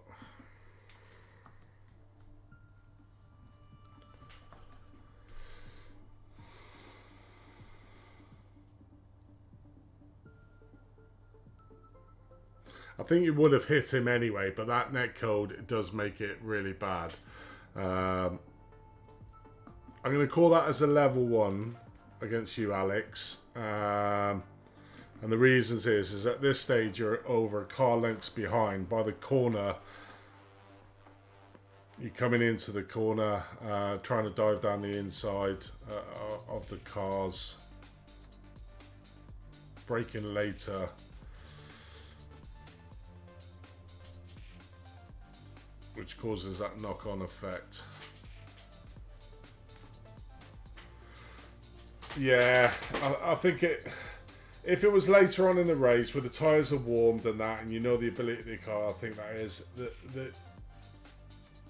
I think you would have hit him anyway, but that net code does make it really bad. I'm going to call that as a level 1 against you, Alex. And the reasons is at this stage you're over car lengths behind. By the corner, you're coming into the corner, trying to dive down the inside of the cars, braking later. Which causes that knock-on effect. Yeah, I think if it was later on in the race, where the tyres are warmed and that, and you know the ability of the car, I think that is the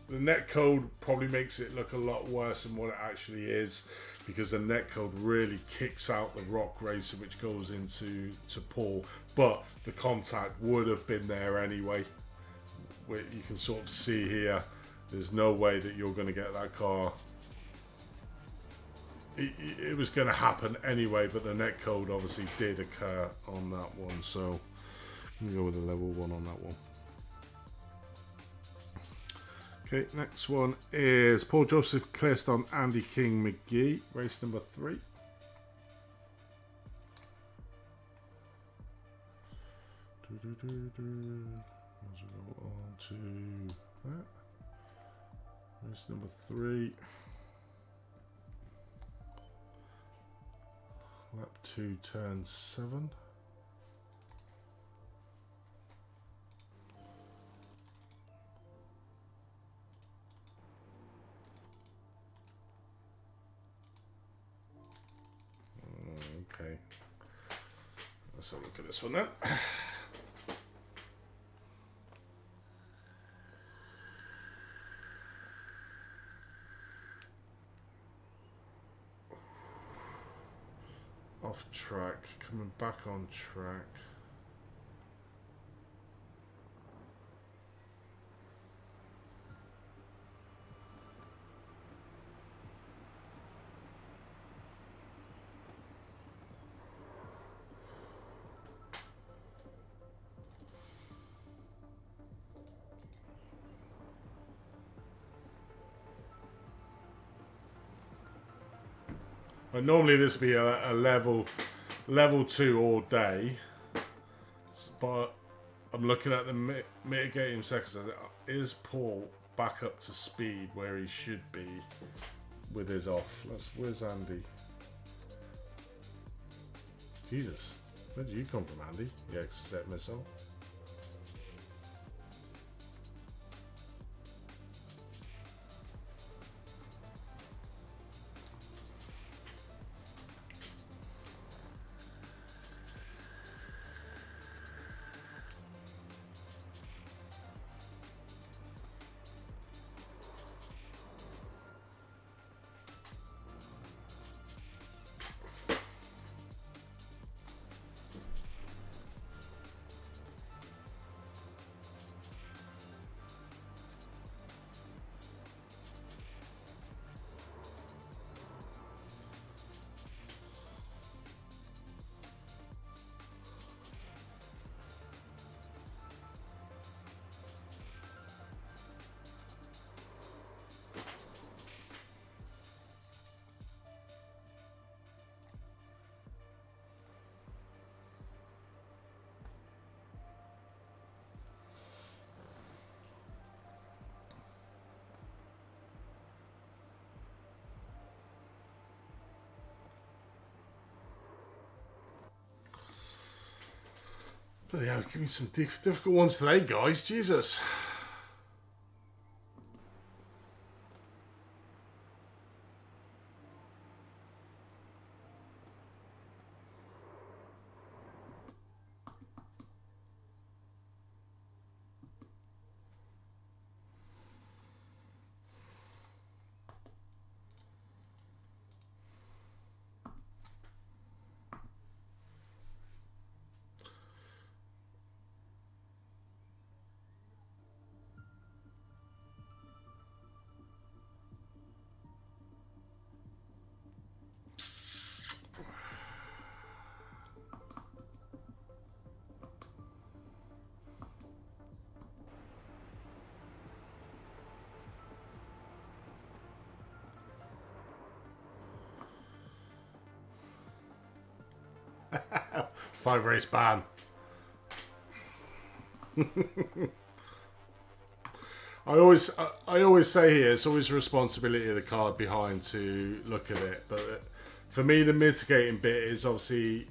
net code probably makes it look a lot worse than what it actually is, because the net code really kicks out the rock racing, which goes into Paul. But the contact would have been there anyway. You can sort of see here, there's no way that you're going to get that car. It was going to happen anyway, but the net code obviously did occur on that one, so I'm going to go with a level 1 on that one. Okay, next one is Paul Joseph Clearston, Andy King McGee, race number 3. Let's go on to that. Race number 3. Lap 2, turn 7. Okay. Let's have a look at this one then. Off track, coming back on track. Well, normally this would be a level 2 all day, but I'm looking at the mitigating seconds. Is Paul back up to speed where he should be with his off? Where's Andy? Jesus, where did you come from, Andy? The Exocet missile. Yeah, give me some difficult ones today, guys. Jesus. Five race ban. I always say here, it's always the responsibility of the card behind to look at it. But for me, the mitigating bit is obviously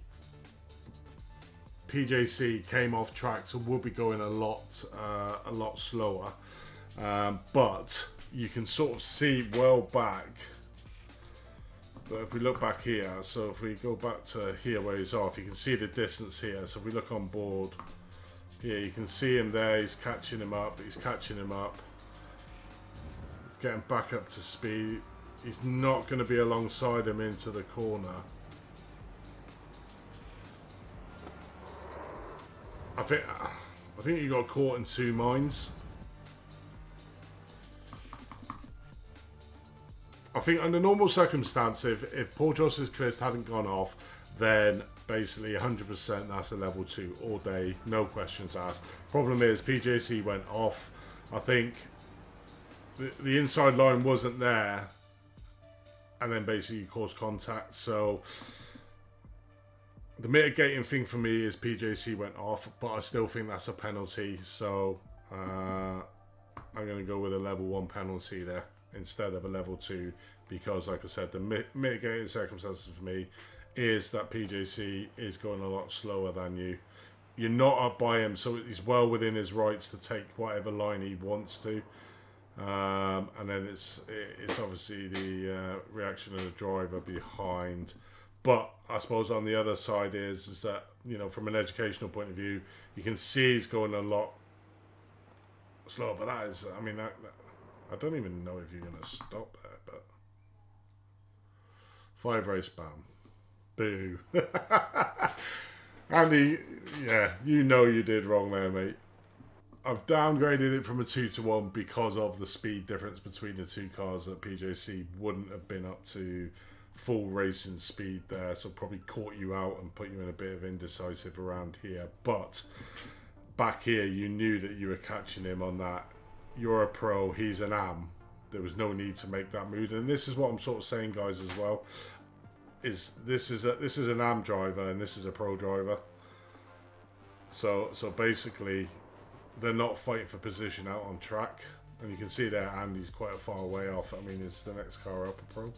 PJC came off track, so we'll be going a lot slower. But you can sort of see well back. But if we look back here, so if we go back to here where he's off, you can see the distance here. So if we look on board, here you can see him there, he's catching him up, getting back up to speed. He's not going to be alongside him into the corner. I think you got caught in two minds. I think under normal circumstances, if Paul Joseph's Clist hadn't gone off, then basically 100% that's a level 2 all day, no questions asked. Problem is, PJC went off. I think the inside line wasn't there, and then basically you caused contact. So the mitigating thing for me is PJC went off, but I still think that's a penalty. So I'm going to go with a level 1 penalty there instead of a level 2, because like I said, the mitigating circumstances for me is that PJC is going a lot slower than you. You're not up by him, so he's well within his rights to take whatever line he wants to. And then it's obviously the reaction of the driver behind. But I suppose on the other side is that, you know, from an educational point of view, you can see he's going a lot slower. But that is, I mean, I don't even know if you're going to stop there. But 5 race ban. Boo. Andy, yeah, you know you did wrong there, mate. I've downgraded it from a 2 to 1 because of the speed difference between the two cars. That PJC wouldn't have been up to full racing speed there, so probably caught you out and put you in a bit of indecisive around here. But back here, you knew that you were catching him on that. You're a pro, he's an am. There was no need to make that move, and this is what I'm sort of saying, guys, as well. This is an am driver and this is a pro driver. So basically, they're not fighting for position out on track, and you can see there Andy's quite a far way off. I mean, is the next car up a pro?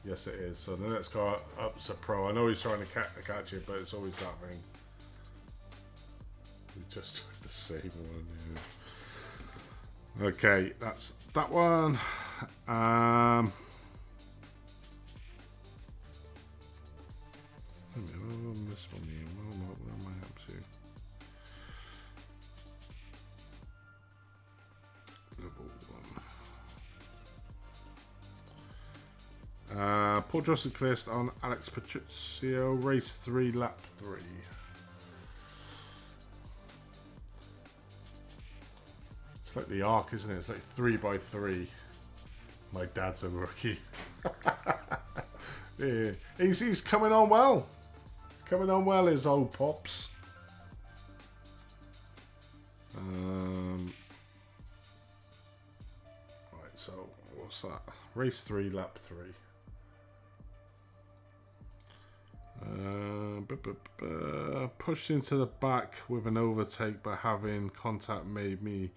Yes, it is. So the next car up's a pro. I know he's trying to catch it, but it's always that thing. We just took the same one. Yeah. Okay, that's that one. This one here. Where am I up to? Level 1. Paul Joseph Clist on Alex Patricio, race 3, lap 3. It's like the arc, isn't it? It's like 3 by 3. My dad's a rookie. Yeah. He's coming on well. Coming on well, his old pops. Right, so what's that? Race 3, lap 3. Pushed into the back with an overtake, but having contact made me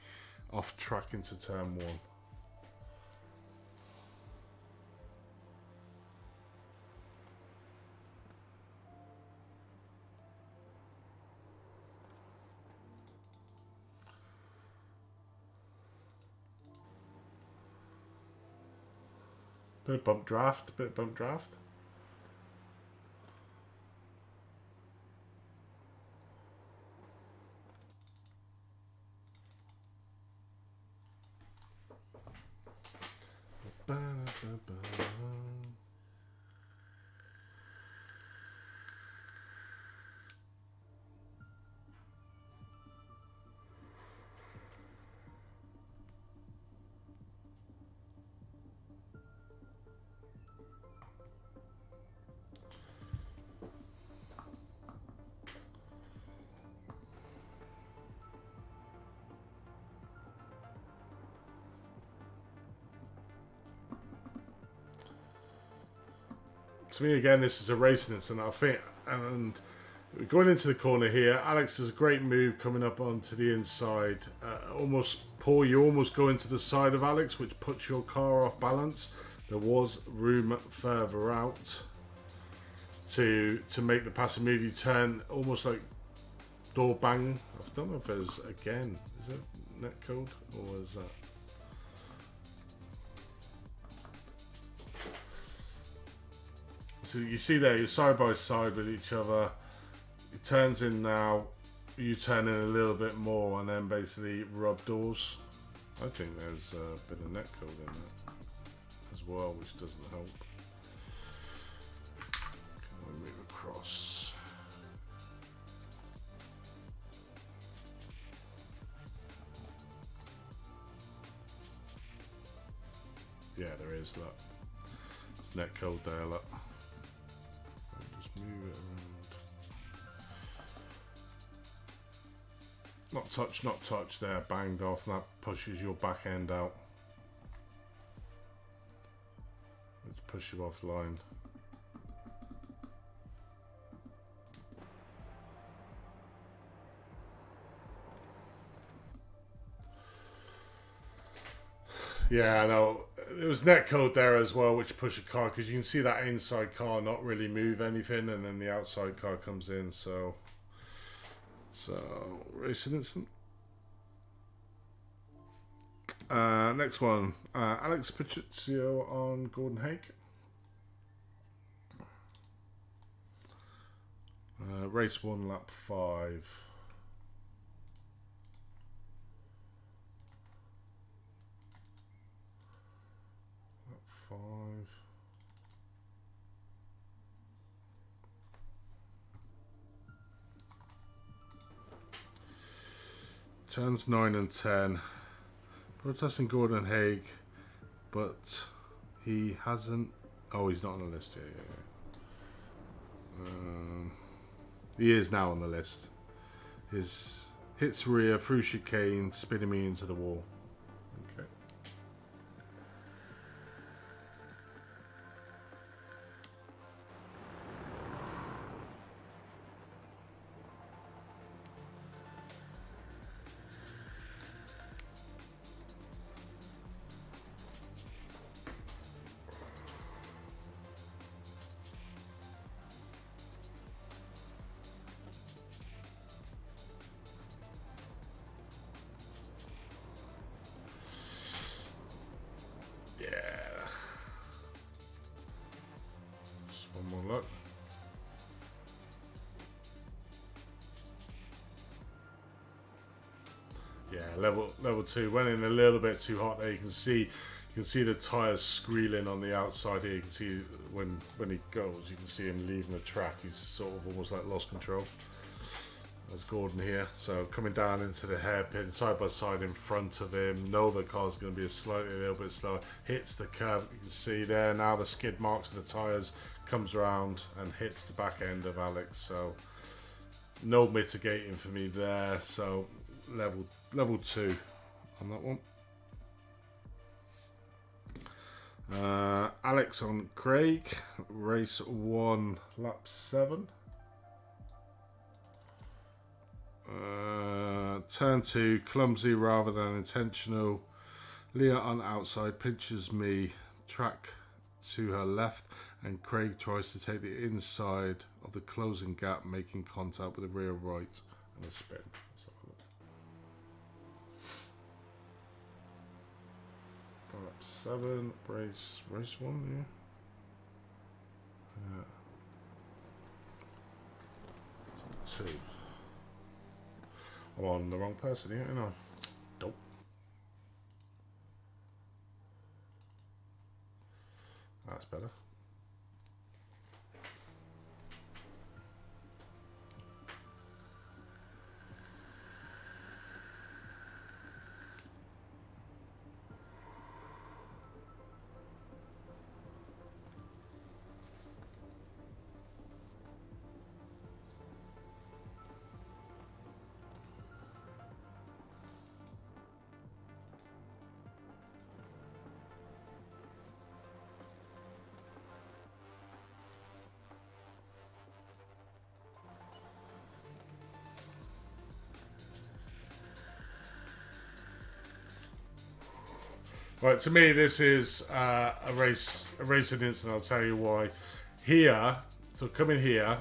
off track into turn 1. Bit of bump draft, bit of bump draft. To me, again, this is a racing incident, I think. And we're going into the corner here. Alex has a great move coming up onto the inside. Paul, you almost go into the side of Alex, which puts your car off balance. There was room further out to make the passing move. You turn almost like door bang. I don't know if there's, again, is it net code or is that? So you see there, you're side by side with each other. It turns in now, you turn in a little bit more and then basically rub doors. I think there's a bit of net code in that as well, which doesn't help. Can we move across? Yeah, there is, look. There's net code there, look. Move it around. Not touch there, banged off, and that pushes your back end out. Let's push you offline. Yeah, I know. There was net code there as well, which pushed a car, because you can see that inside car not really move anything, and then the outside car comes in. So racing incident. Next one, Alex Patricio on Gordon Hake. Race 1, lap 5. Lap 5. Turns 9 and 10. Protesting Gordon Haig, but he hasn't. Oh, he's not on the list yet. He is now on the list. His hits rear through chicane, spinning me into the wall. Okay. Look. Yeah, level 2 went in a little bit too hot there. You can see the tires squealing on the outside here. You can see when he goes, you can see him leaving the track. He's sort of almost like lost control. There's Gordon here. So coming down into the hairpin, side by side in front of him. Know the car's going to be a little bit slower. Hits the curb. You can see there now the skid marks of the tires. Comes around and hits the back end of Alex. So no mitigating for me there. So level 2 on that one. Alex on Craig. Race 1, lap 7. Turn 2, clumsy rather than intentional. Leah on outside pinches me, track to her left, and Craig tries to take the inside of the closing gap, making contact with the rear right and a spin. Lap 7, race 1, yeah. 2. I'm on the wrong person here, you know. Dope. That's better. Right, to me, this is a racing incident. I'll tell you why. Here, so coming here,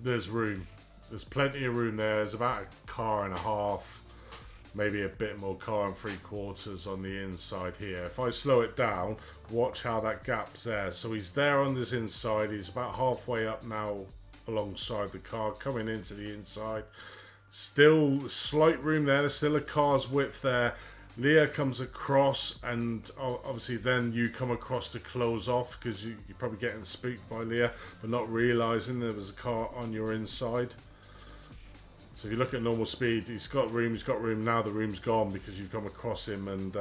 there's room. There's plenty of room there. There's about a car and a half, maybe a bit more, car and 3/4 on the inside here. If I slow it down, watch how that gap's there. So he's there on this inside. He's about halfway up now alongside the car, coming into the inside. Still slight room there. There's still a car's width there. Leah comes across, and obviously then you come across to close off because you're probably getting spooked by Leah, but not realising there was a car on your inside. So if you look at normal speed, he's got room. Now the room's gone because you've come across him, and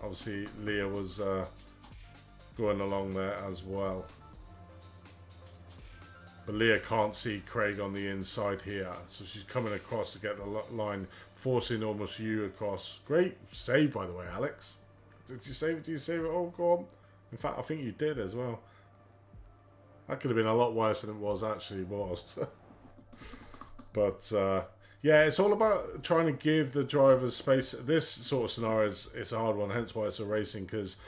obviously Leah was going along there as well. But Leah can't see Craig on the inside here, so she's coming across to get the line, forcing almost you across. Great save, by the way, Alex. Did you save it? Did you save it? Oh, go on. In fact, I think you did as well. That could have been a lot worse than it actually was. But yeah, it's all about trying to give the drivers space. This sort of scenario it's a hard one, hence why it's a racing, because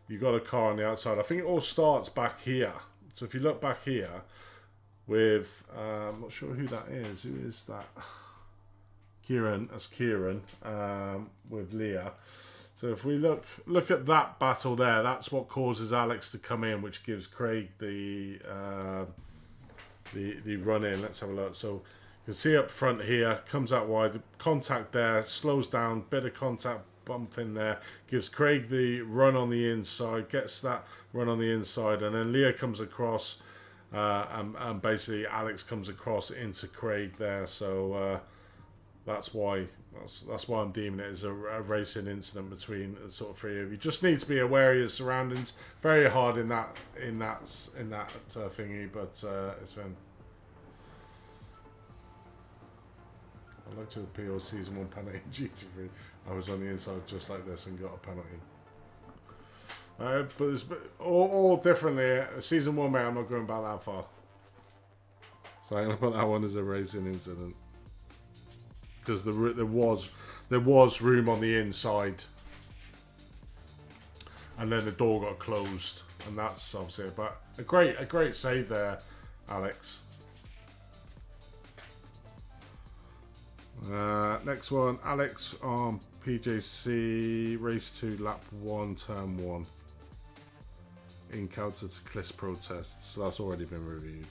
you've got a car on the outside. I think it all starts back here. So if you look back here, with I'm not sure who that is. Who is that? Kieran. That's Kieran with Leah. So if we look at that battle there, that's what causes Alex to come in, which gives Craig the run in. Let's have a look. So you can see up front here, comes out wide, contact there, slows down, bit of contact bump in there, gives Craig the run on the inside, gets that run on the inside, and then Leah comes across. And basically Alex comes across into Craig there, so that's why I'm deeming it as a racing incident between the sort of three of you. Just need to be aware of your surroundings. Very hard in that thingy, but it's fun. I'd like to appeal season 1 penalty in GT3. I was on the inside just like this and got a penalty. But it's all differently. Season 1, mate, I'm not going back that far. So I'm going to put that one as a racing incident. Because there was room on the inside. And then the door got closed. And that's obviously it. But a great save there, Alex. Next one, Alex on PJC, race 2, lap 1, turn 1. Encounter to Cliss protest, so that's already been reviewed.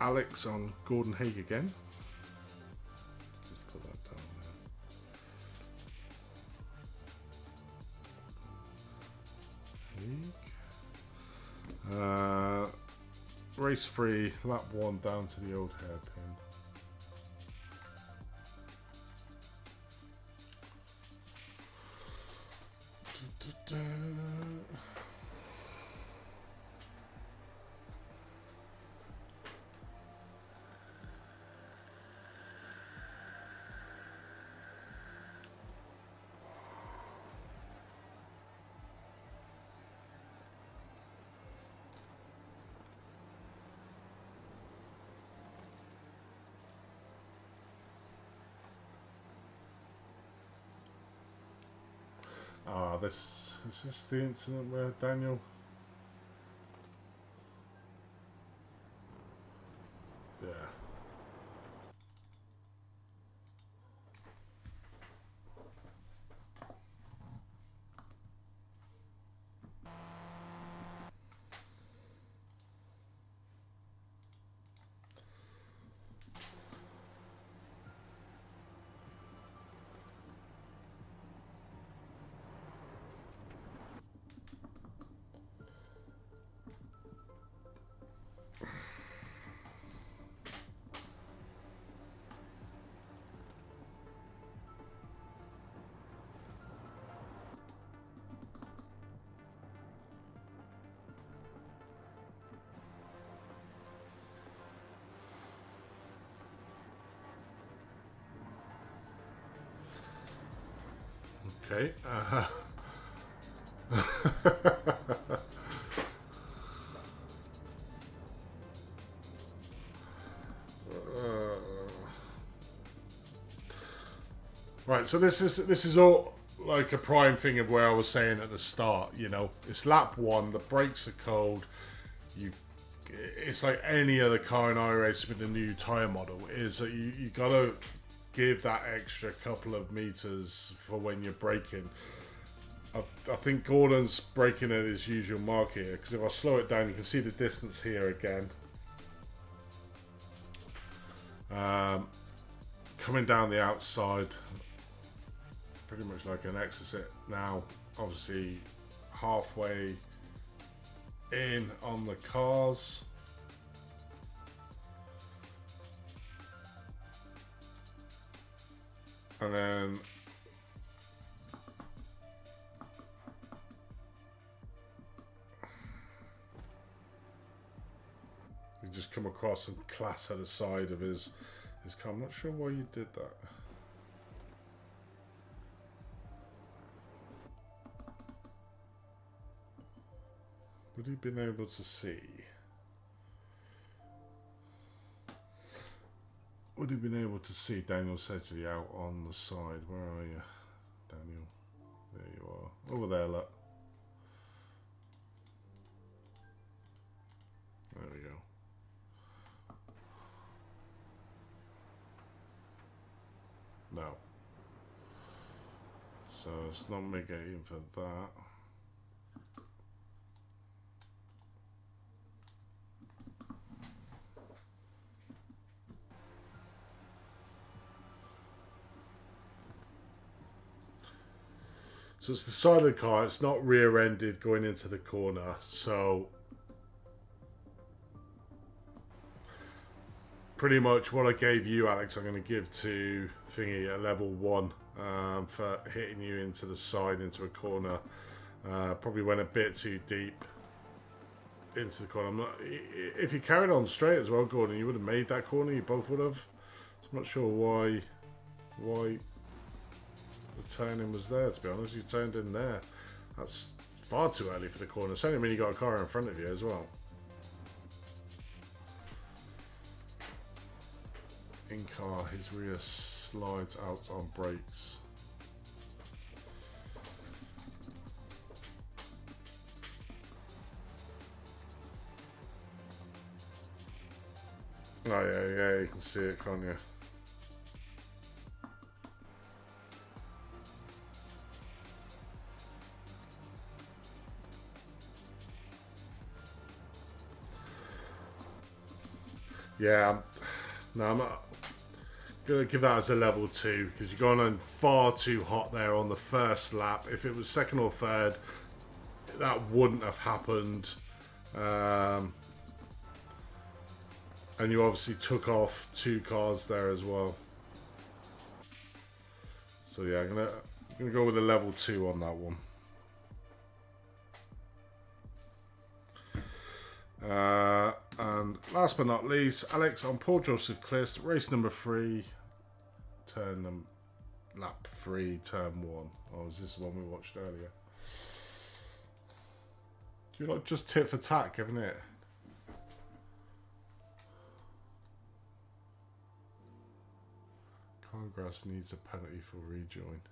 Alex on Gordon Haig again. Just put that down there. Haig. Race 3, lap 1 down to the old hairpin. This is this the incident where Daniel Okay. Right, so this is all like a prime thing of where I was saying at the start. You know, it's lap one. The brakes are cold. It's like any other car in iRacing with a new tire model. Is that you gotta give that extra couple of meters for when you're braking. I think Gordon's braking at his usual mark here, because if I slow it down, you can see the distance here again. Coming down the outside, pretty much like an exit now. Obviously, halfway in on the cars. And then you just come across and clatter the side of his car. I'm not sure why you did that. Would he been able to see? Would he been able to see Daniel Sedgley out on the side? Where are you, Daniel? There you are. Over there, look. There we go. No. So it's not negating for that. So it's the side of the car, it's not rear-ended going into the corner, so pretty much what I gave you, Alex, I'm going to give to Thingy at level 1 for hitting you into the side, into a corner. Probably went a bit too deep into the corner. If you carried on straight as well, Gordon, you would have made that corner, you both would have. So I'm not sure why the turning was there, to be honest. You turned in there. That's far too early for the corner. Certainly when you got a car in front of you as well. In car, his rear slides out on brakes. Oh yeah, you can see it, can't you? Yeah, no, I'm not going to give that as a level 2 because you're going on far too hot there on the first lap. If it was second or third, that wouldn't have happened. And you obviously took off 2 cars there as well. So yeah, I'm gonna go with a level 2 on that one. And last but not least, Alex on Paul Joseph Clist, race number 3, lap 3, turn 1. Oh, is this the one we watched earlier? Do you not just tit for tat, isn't it? Congrass needs a penalty for rejoin.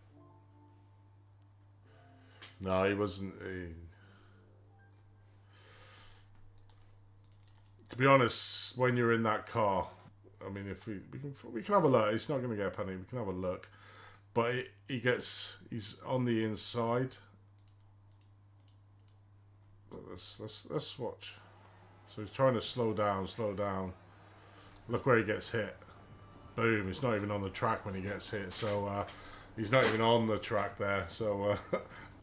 No, he wasn't. To be honest, when you're in that car, I mean, if we can have a look. He's not going to get a penalty. We can have a look, but he's on the inside. Let's watch. So he's trying to slow down. Look where he gets hit. Boom! He's not even on the track when he gets hit. So he's not even on the track there. So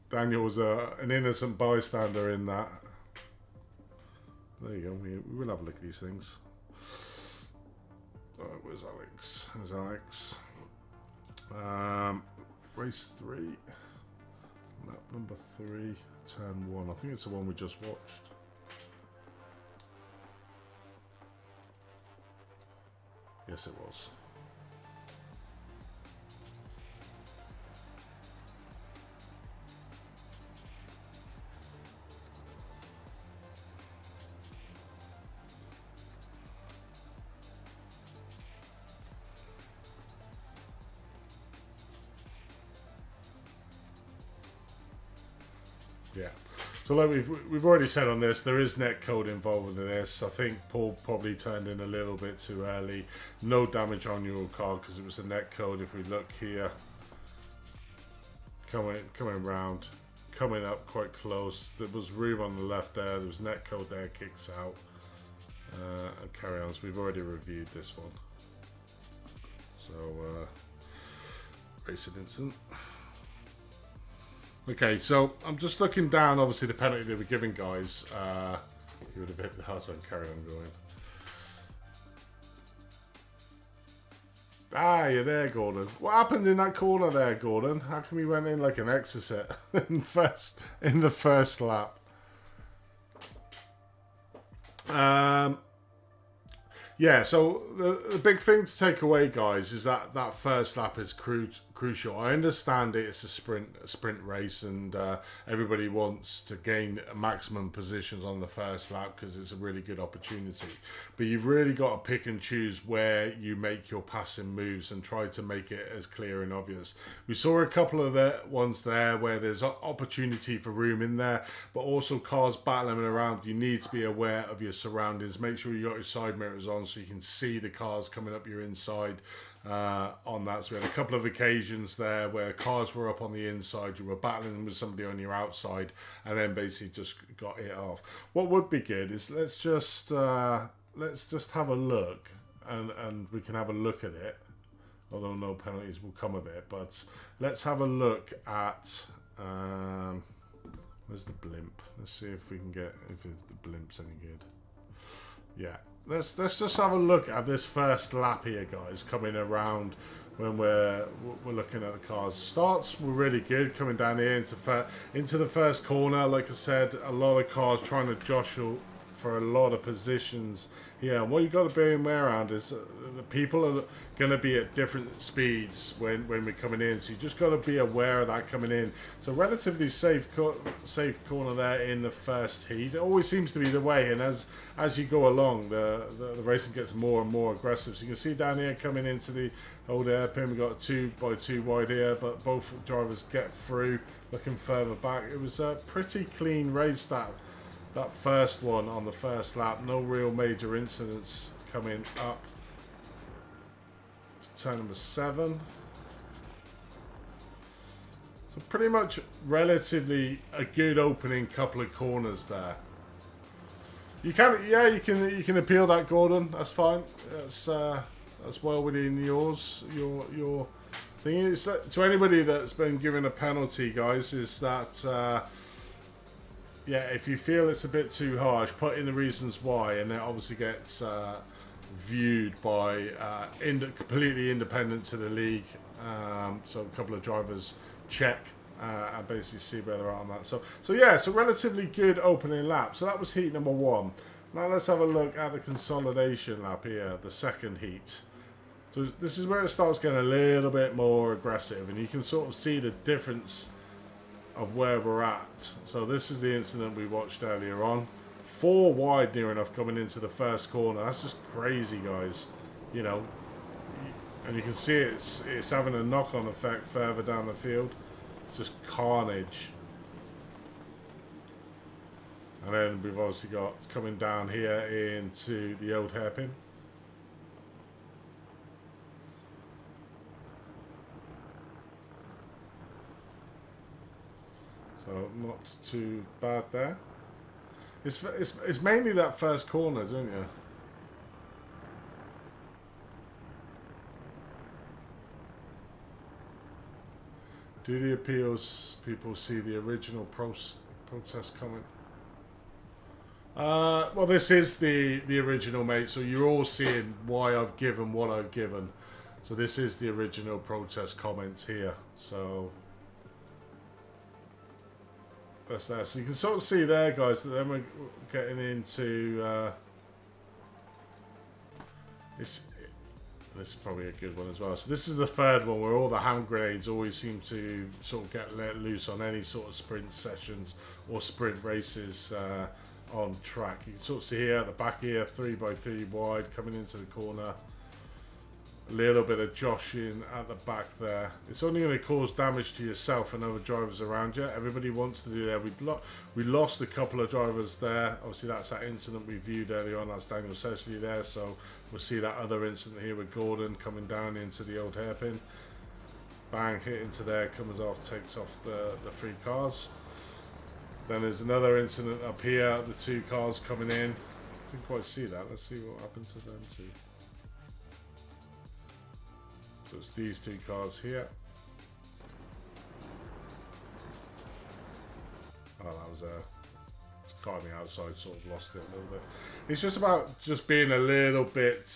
Daniel was an innocent bystander in that. There you go. We will have a look at these things. Oh, where's Alex? There's Alex. Race 3. Lap number 3. Turn 1. I think it's the one we just watched. Yes, it was. Yeah. So like we've already said on this, there is net code involved in this. I think Paul probably turned in a little bit too early. No damage on your card because it was a net code. If we look here, coming round, coming up quite close. There was room on the left there. There was net code there, kicks out, and carry on. So we've already reviewed this one. So racing incident. Okay, so I'm just looking down, obviously, the penalty they were giving, guys. He would have hit the house and carry on going. Ah, you're there, Gordon. What happened in that corner there, Gordon? How come you went in like an exocet in the first lap? Yeah, so the big thing to take away, guys, is that first lap is crucial. I understand it's a sprint race, and everybody wants to gain maximum positions on the first lap because it's a really good opportunity. But you've really got to pick and choose where you make your passing moves and try to make it as clear and obvious. We saw a couple of the ones there where there's opportunity for room in there, but also cars battling around. You need to be aware of your surroundings. Make sure you got your side mirrors on so you can see the cars coming up your inside on that. So we had a couple of occasions there where cars were up on the inside, you were battling with somebody on your outside, and then basically just got it off. What would be good is let's just have a look, and we can have a look at it, although no penalties will come of it. But let's have a look at where's the blimp? Let's see if we can get if the blimp's any good. Yeah. Let's just have a look at this first lap here, guys, coming around when we're looking at the cars. Starts were really good coming down here into the first corner. Like I said, a lot of cars trying to jostle for a lot of positions here. And what you've got to bear in mind is the people are going to be at different speeds when we're coming in. So you just got to be aware of that coming in. So relatively safe corner there in the first heat. It always seems to be the way. And as you go along, the racing gets more and more aggressive. So you can see down here coming into the old airpin, we've got a 2x2 wide here, but both drivers get through. Looking further back, it was a pretty clean race that first one on the first lap. No real major incidents coming up. Turn number 7. So pretty much relatively a good opening couple of corners there. You can appeal that, Gordon. That's fine. That's well within your thing. Is that, to anybody that's been given a penalty, guys, is that yeah, if you feel it's a bit too harsh, put in the reasons why, and it obviously gets viewed by completely independent to the league. So a couple of drivers check and basically see where they're at on that. So yeah, it's a relatively good opening lap. So that was heat number 1. Now let's have a look at the consolidation lap here, the second heat. So this is where it starts getting a little bit more aggressive, and you can sort of see the difference of where we're at. So this is the incident we watched earlier on. 4 wide near enough coming into the first corner. That's just crazy, guys. You know, and you can see it's having a knock-on effect further down the field. It's just carnage. And then we've obviously got coming down here into the old hairpin. So not too bad there. It's mainly that first corner, don't you? Do the appeals people see the original protest comment? Well, this is the original, mate. So you're all seeing why I've given what I've given. So this is the original protest comments here. So that's there. So you can sort of see there, guys, that then we're getting into this is probably a good one as well. So this is the third one where all the hand grenades always seem to sort of get let loose on any sort of sprint sessions or sprint races on track. You can sort of see here at the back here, 3x3 wide coming into the corner. A little bit of joshing at the back there. It's only going to cause damage to yourself and other drivers around you. Everybody wants to do that. We lost a couple of drivers there. Obviously, that's that incident we viewed earlier on. That's Daniel Sesley there. So we'll see that other incident here with Gordon coming down into the old hairpin. Bang, hit into there, comes off, takes off the 3 cars. Then there's another incident up here. The 2 cars coming in. Didn't quite see that. Let's see what happened to them too. So it's these 2 cars here. Oh, that was it's a car on the outside, sort of lost it a little bit. It's just about just being a little bit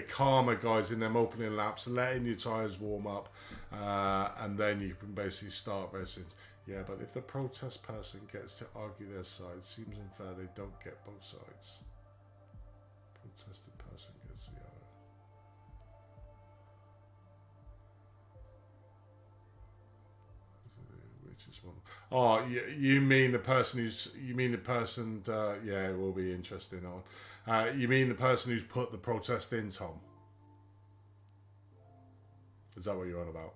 calmer, guys, in them opening laps, letting your tyres warm up, and then you can basically start racing. Yeah, but if the protest person gets to argue their side, seems unfair they don't get both sides. Protested person gets the other. Which is one? Oh, you mean the person who's? You mean the person? Yeah, it will be interesting. On. You mean the person who's put the protest in, Tom? Is that what you're on about?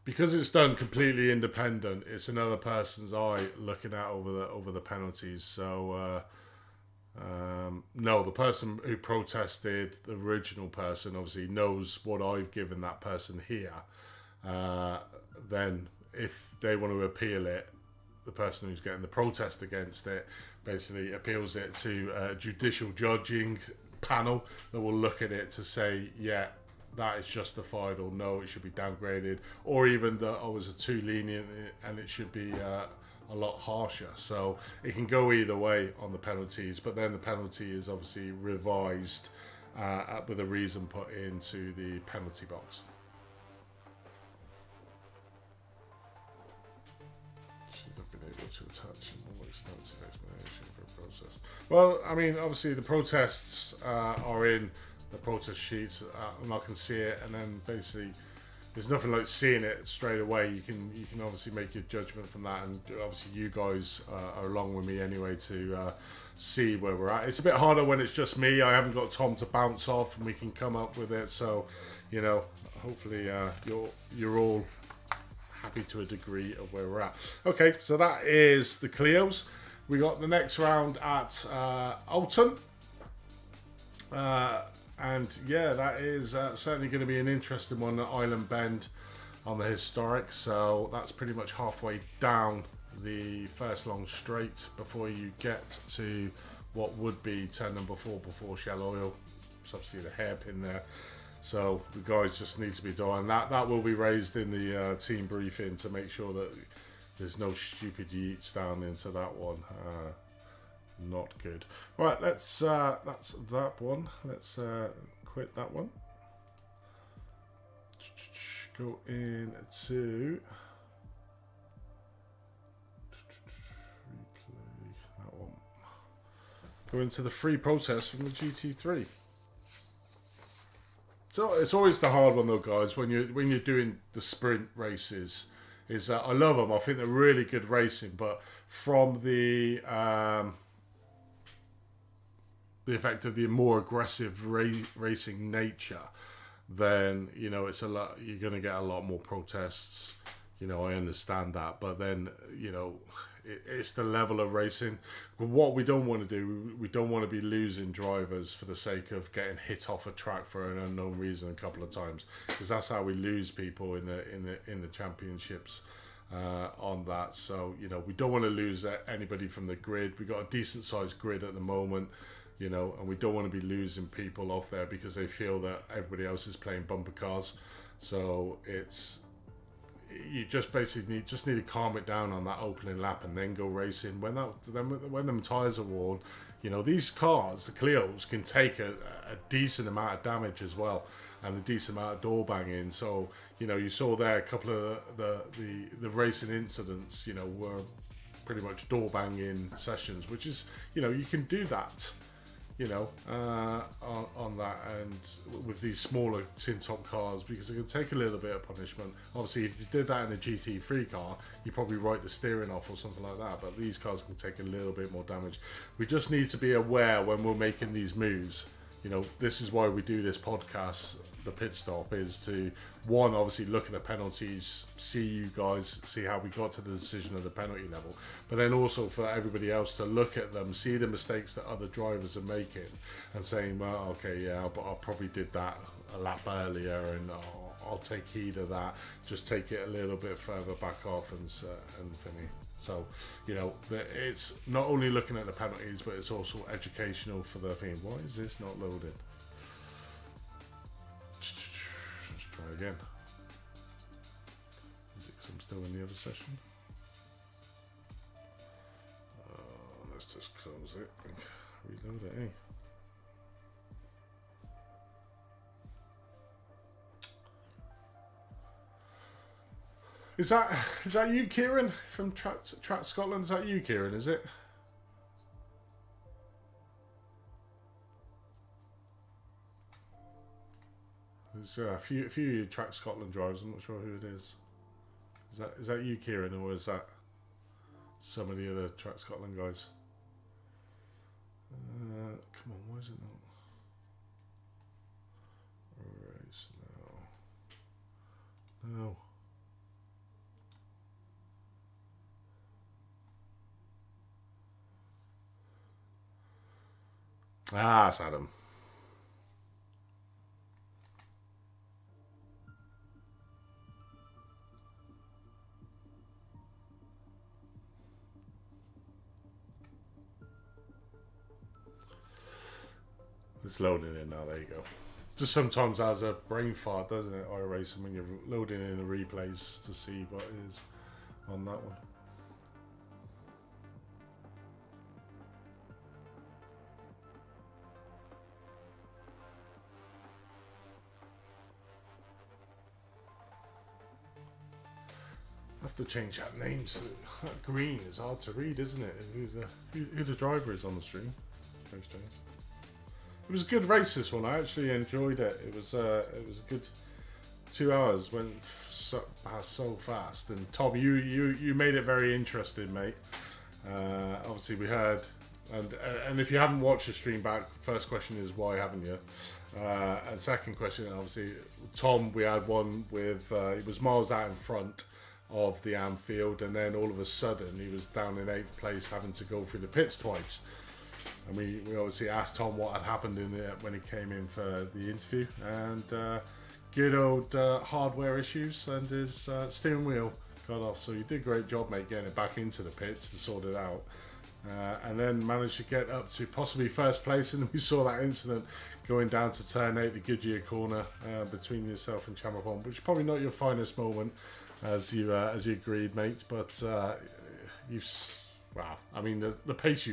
Because it's done completely independent, it's another person's eye looking out over the penalties. So no, the person who protested, the original person, obviously knows what I've given that person here. Then if they want to appeal it, the person who's getting the protest against it basically appeals it to a judicial judging panel that will look at it to say, yeah, that is justified, or no, it should be downgraded, or even that I was too lenient and it should be a lot harsher. So it can go either way on the penalties, but then the penalty is obviously revised with a reason put into the penalty box. Should have been able to attach a more extensive explanation for a process. Well, I mean, obviously the protests are in the protest sheets, and I can see it, and then basically there's nothing like seeing it straight away. You can obviously make your judgment from that, and obviously you guys are along with me anyway to see where we're at. It's a bit harder when it's just me. I haven't got Tom to bounce off, and we can come up with it. So, you know, hopefully you're all happy to a degree of where we're at. Okay, so that is the Clios. We got the next round at Alton. And yeah, that is certainly going to be an interesting one at Island Bend on the historic. So that's pretty much halfway down the first long straight before you get to what would be turn number 4 before Shell Oil. So obviously the hairpin there. So the guys just need to be doing that. That will be raised in the team briefing to make sure that there's no stupid yeets down into that one. Not good. Right, let's that's that one. Let's quit that one. Go into replay that one. Go into the free protest from the GT3. So it's always the hard one though, guys, when you're doing the sprint races. Is that I love them. I think they're really good racing, but from the effect of the more aggressive racing nature, then you know it's a lot. You're going to get a lot more protests. You know, I understand that, but then you know it's the level of racing. But what we don't want to do, we don't want to be losing drivers for the sake of getting hit off a track for an unknown reason a couple of times, because that's how we lose people in the championships. On that, so you know we don't want to lose anybody from the grid. We got a decent sized grid at the moment, you know, and we don't want to be losing people off there because they feel that everybody else is playing bumper cars. So it's you just basically need to calm it down on that opening lap and then go racing. When them tires are worn, you know these cars, the Clios, can take a decent amount of damage as well, and a decent amount of door banging. So you know you saw there a couple of the racing incidents, you know, were pretty much door banging sessions, which is, you know, you can do that. you know, on that, and with these smaller tin top cars, because it can take a little bit of punishment. Obviously, if you did that in a GT3 car, you probably write the steering off or something like that, but these cars can take a little bit more damage. We just need to be aware when we're making these moves. You know, this is why we do this podcast, the pit stop, is to, one, obviously look at the penalties, see you guys, see how we got to the decision of the penalty level, but then also for everybody else to look at them, see the mistakes that other drivers are making, and saying, well, okay, yeah, but I probably did that a lap earlier, and I'll take heed of that, just take it a little bit further back off, and finish. So, you know, it's not only looking at the penalties, but it's also educational for the team. Why is this not loaded? Let's try again. Is it because I'm still in the other session? Let's just close it and reload it, eh? Is that you, Kieran, from Track Scotland? Is that you, Kieran? Is it? There's a few Track Scotland drivers. I'm not sure who it is. Is that you, Kieran, or is that some of the other Track Scotland guys? Come on, why is it not? Race now. No. Ah, it's Adam. It's loading in now, there you go. Just sometimes has a brain fart, doesn't it, Iracing, when you're loading in the replays to see what is on that one. I have to change that name. So that green is hard to read, isn't it? Who the driver is on the stream. Very strange. It was a good race, this one. I actually enjoyed it. It was a good 2 hours. Went past so fast. And Tom, you made it very interesting, mate. Obviously, we heard, and if you haven't watched the stream back, first question is why haven't you? And second question, obviously, Tom, we had one with he was miles out in front of the Anfield, and then all of a sudden he was down in 8th place, having to go through the pits twice. And we obviously asked Tom what had happened when he came in for the interview, and good old hardware issues, and his steering wheel got off. So you did a great job, mate, getting it back into the pits to sort it out, and then managed to get up to possibly first place. And we saw that incident going down to turn 8, the Goodyear corner, between yourself and Champapon, which is probably not your finest moment, as you agreed, mate. But wow, I mean, the pace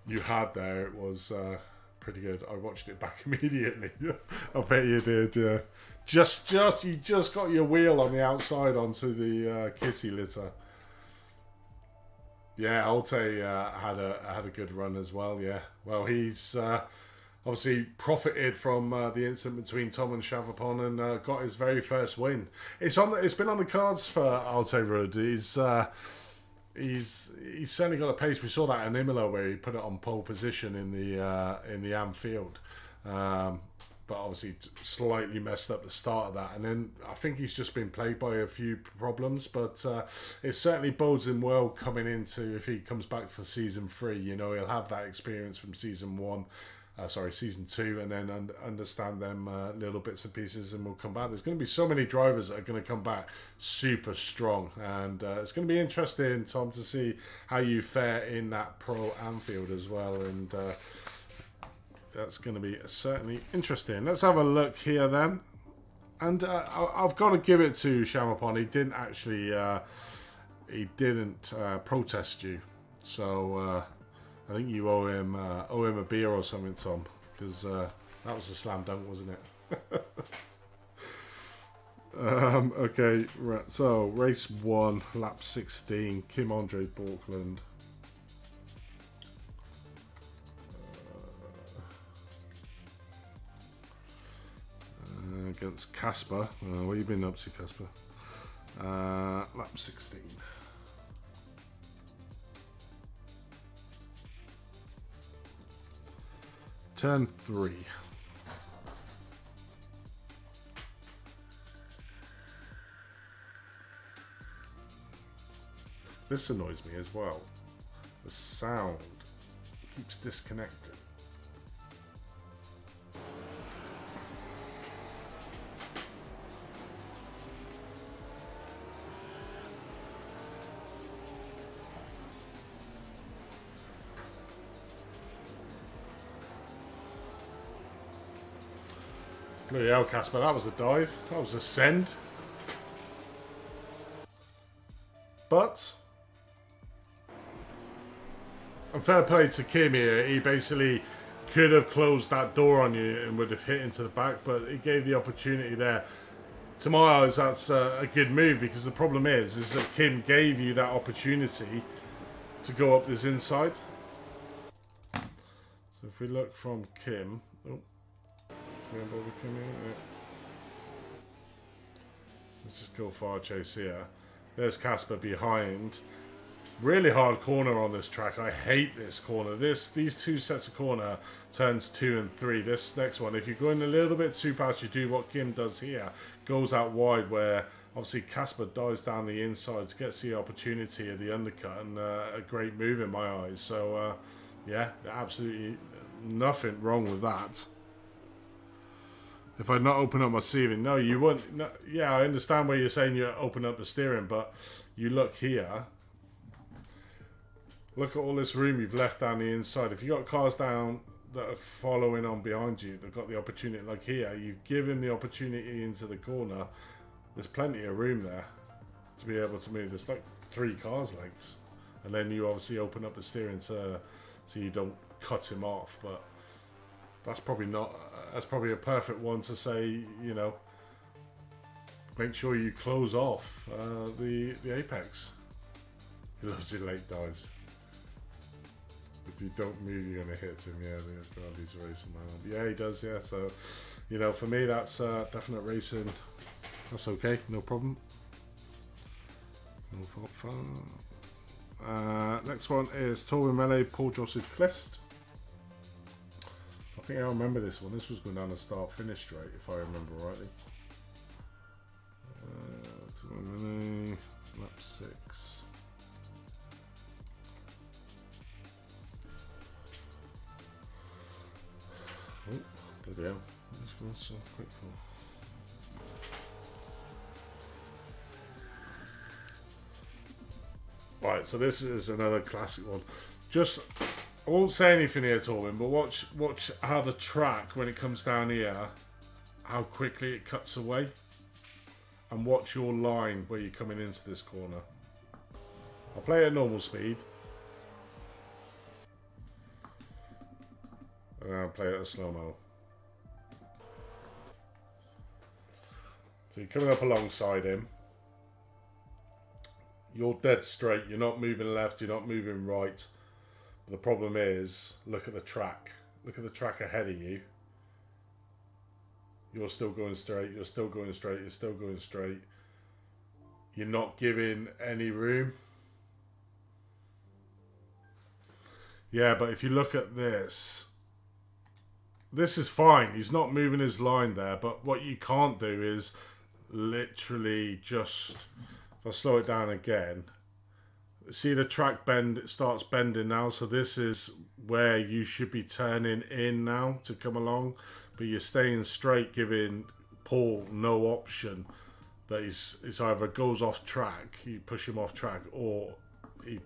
you had there, it was pretty good. I watched it back immediately. I bet you did. Yeah, you just got your wheel on the outside onto the kitty litter. Yeah, Alte had a good run as well. Yeah, well, he's obviously profited from the incident between Tom and Chavapon, and got his very first win. It's been on the cards for Alte Rudd. He's certainly got a pace. We saw that in Imola where he put it on pole position in the Anfield, but obviously slightly messed up the start of that. And then I think he's just been plagued by a few problems, but it certainly bodes him well coming into, if he comes back for season 3. You know, he'll have that experience from season 2, and then understand them little bits and pieces, and we'll come back. There's going to be so many drivers that are going to come back super strong, and it's going to be interesting, Tom, to see how you fare in that Pro Anfield as well, and that's going to be certainly interesting. Let's have a look here then, and I've got to give it to Shamapon. He didn't actually protest you, so I think you owe him a beer or something, Tom, because that was a slam dunk, wasn't it? Okay, right. So race 1, lap 16, Kim Andre Borkland. against Casper. What have you been up to, Casper? Lap 16. Turn 3. This annoys me as well. The sound keeps disconnecting. Bloody hell, Casper, that was a dive. That was a send. But, and fair play to Kim here. He basically could have closed that door on you and would have hit into the back, but he gave the opportunity there. To my eyes, that's a good move, because the problem is that Kim gave you that opportunity to go up this inside. So if we look from Kim... Oh. Let's just go far chase here. There's Casper behind. Really hard corner on this track. I hate this corner. These two sets of corner, turns 2 and 3. This next one, if you're going a little bit too fast, you do what Kim does here. Goes out wide, where obviously Casper dives down the insides, gets the opportunity of the undercut, and a great move in my eyes. So yeah, absolutely nothing wrong with that. If I'd not opened up my steering, no, you wouldn't. No, yeah, I understand where you're saying you open up the steering, but you look here. Look at all this room you've left down the inside. If you've got cars down that are following on behind you, they've got the opportunity, like here, you've given the opportunity into the corner. There's plenty of room there to be able to move. There's like 3 cars lengths. And then you obviously open up the steering so you don't cut him off, but that's probably not. That's probably a perfect one to say, you know, make sure you close off the apex. He loves it late dives. If you don't move, you're gonna hit him. Yeah, he's racing man. Yeah, he does. Yeah, so you know, for me, that's definite racing. That's okay, no problem. No problem. Next one is Torben Melee, Paul Joseph Klist. I think I remember this one. This was going down the start-finish straight, if I remember rightly. Lap 6. Oh, bloody hell. Let's go so quick for. Right, so this is another classic one. Just... I won't say anything here, Torben, but watch how the track, when it comes down here, how quickly it cuts away. And watch your line where you're coming into this corner. I'll play it at normal speed. And I'll play it at slow-mo. So you're coming up alongside him. You're dead straight. You're not moving left. You're not moving right. The problem is, look at the track. Look at the track ahead of you. You're still going straight. You're still going straight. You're still going straight. You're not giving any room. Yeah, but if you look at this, this is fine. He's not moving his line there. But what you can't do is literally just, if I slow it down again, see the track bend, it starts bending now, so this is where you should be turning in now to come along, but you're staying straight, giving Paul no option. That he's either goes off track, you push him off track, or he's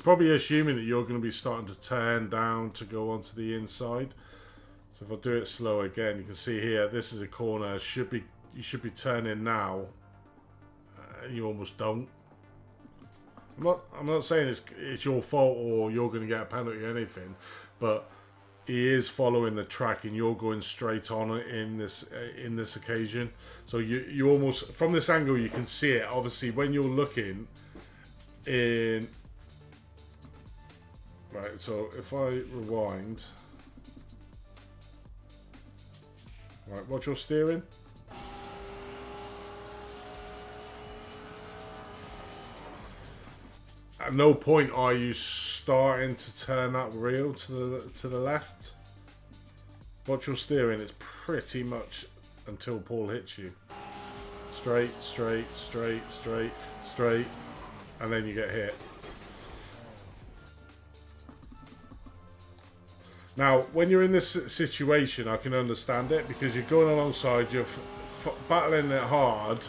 probably assuming that you're going to be starting to turn down to go onto the inside. So if I do it slow again, you can see here, this is a corner, you should be turning now, and you almost don't. I'm not saying it's your fault or you're going to get a penalty or anything, but he is following the track and you're going straight on in this occasion. So you almost, from this angle you can see it. Obviously, when you're looking in, right. So if I rewind, right, watch your steering. at no point are you starting to turn that wheel to the left. Watch your steering. It's pretty much until Paul hits you. Straight, straight, straight, straight, straight, and then you get hit. Now, when you're in this situation, I can understand it because you're going alongside, you're battling it hard,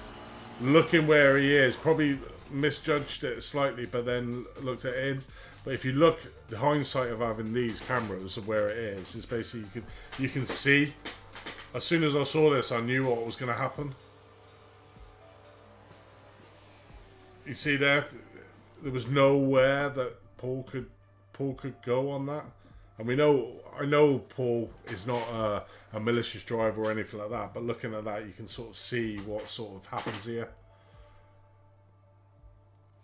looking where he is, probably misjudged it slightly, but then looked at him. But if you look, the hindsight of having these cameras of where it is basically you can see. As soon as I saw this, I knew what was going to happen. You see there was nowhere that Paul could go on that. And I know Paul is not a malicious driver or anything like that, but looking at that, you can sort of see what sort of happens here.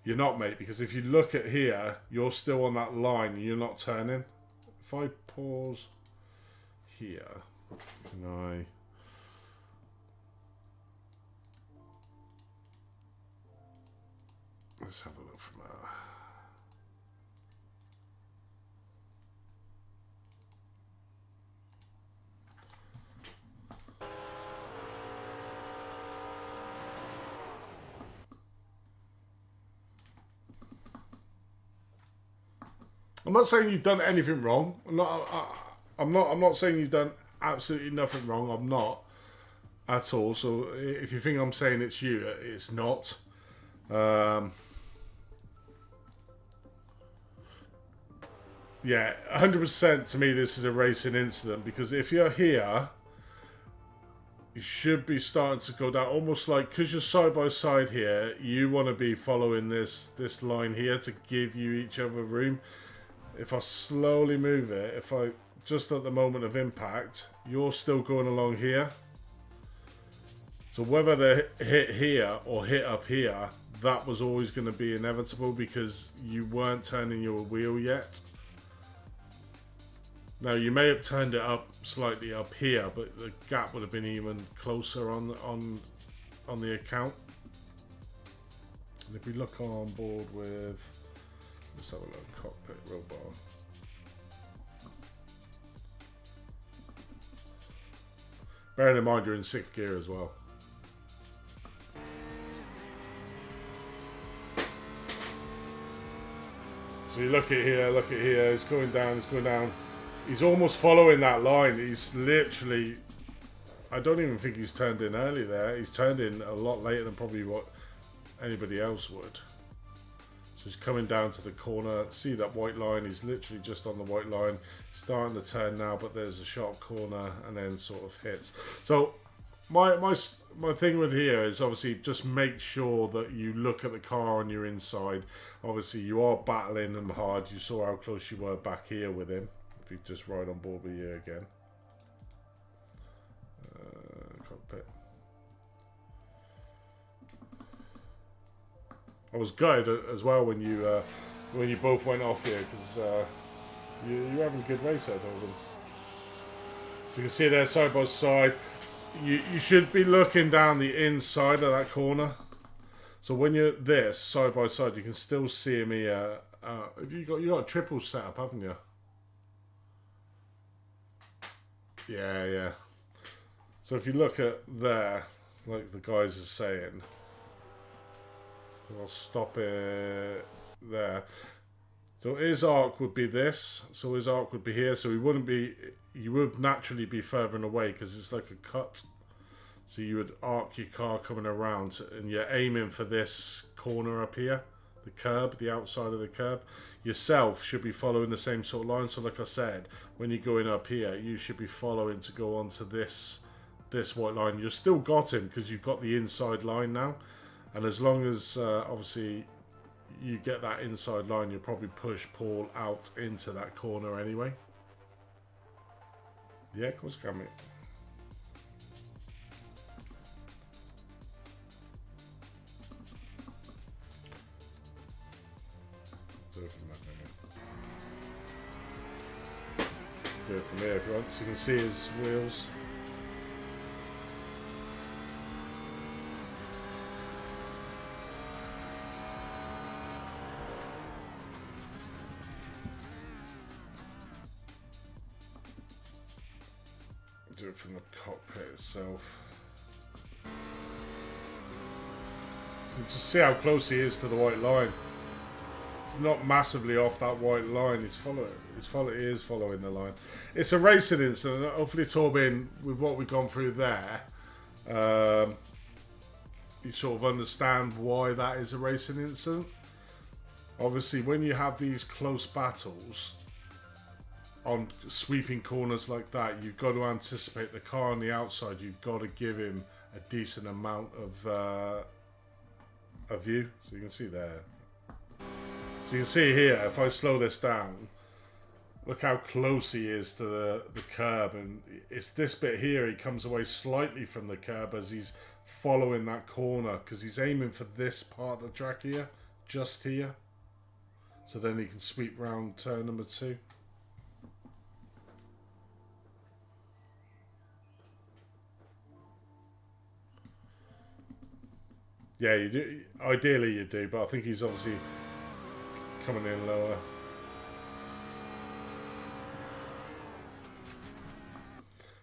You're not, mate, because if you look at here, you're still on that line and you're not turning. If I pause here, can I... Let's have a look from there. I'm not saying you've done anything wrong. I'm not saying you've done absolutely nothing wrong. I'm not at all. So if you think I'm saying it's you, it's not. Yeah, 100% to me this is a racing incident, because if you're here, you should be starting to go down, almost like, because you're side by side here, you want to be following this line here to give you each other room. If I slowly move it, if I just at the moment of impact, you're still going along here. So whether they hit here or hit up here, that was always going to be inevitable because you weren't turning your wheel yet. Now you may have turned it up slightly up here, but the gap would have been even closer on the account. And if we look on board with, let's have a look, cockpit robot. Bearing in mind you're in 6th gear as well. So you look at here, it's going down, it's going down. He's almost following that line. He's literally, I don't even think he's turned in early there. He's turned in a lot later than probably what anybody else would. So he's coming down to the corner. See that white line? He's literally just on the white line. Starting to turn now, but there's a sharp corner and then sort of hits. So my thing with here is obviously just make sure that you look at the car on your inside. Obviously you are battling him hard. You saw how close you were back here with him. If you just ride on board with you again. Cockpit. I was gutted as well when you both went off here, because you're having a good race out of them. So you can see there side by side. You should be looking down the inside of that corner. So when you're this side by side, you can still see him here. You got a triple setup, haven't you? Yeah. So if you look at there, like the guys are saying, I'll stop it there. So his arc would be this. So his arc would be here. So he wouldn't be. You would naturally be further away because it's like a cut. So you would arc your car coming around, and you're aiming for this corner up here, the curb, the outside of the curb. Yourself should be following the same sort of line. So like I said, when you're going up here, you should be following to go onto this white line. You've still got him because you've got the inside line now. And as long as, obviously, you get that inside line, you'll probably push Paul out into that corner anyway. Yeah, of course, can, mate. Do it from here if you want, so you can see his wheels. do it from the cockpit itself. You can just see how close he is to the white line. He's not massively off that white line. He is following the line. It's a racing incident. Hopefully, Torben, with what we've gone through there, you sort of understand why that is a racing incident. Obviously, when you have these close battles on sweeping corners like that, you've got to anticipate the car on the outside. You've got to give him a decent amount of view. So you can see there. So you can see here, if I slow this down, look how close he is to the curb. And it's this bit here, he comes away slightly from the curb as he's following that corner, because he's aiming for this part of the track here, just here. So then he can sweep round turn number 2. Yeah, you do. Ideally you do, but I think he's obviously coming in lower.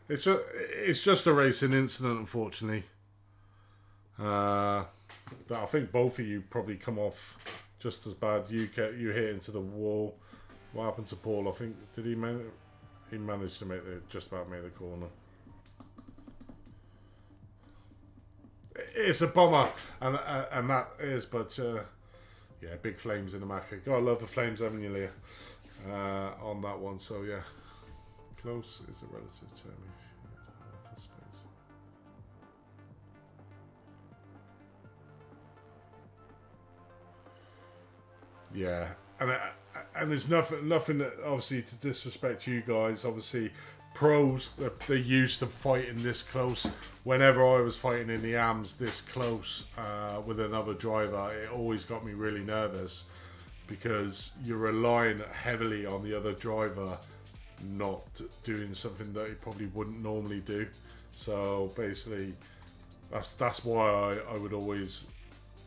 It's just a racing incident, unfortunately. That I think both of you probably come off just as bad. You hit into the wall. What happened to Paul? I think he managed to just about make the corner. It's a bummer, and that is, but yeah, big flames in the Macca. Gotta love the flames, haven't you, Leah? On that one, so yeah, close is a relative term. If you have the space. Yeah, and there's nothing that, obviously, to disrespect you guys. Obviously, pros, they're used to fighting this close. Whenever I was fighting in the AMs this close with another driver, it always got me really nervous, because you're relying heavily on the other driver not doing something that he probably wouldn't normally do. So basically, that's why I would always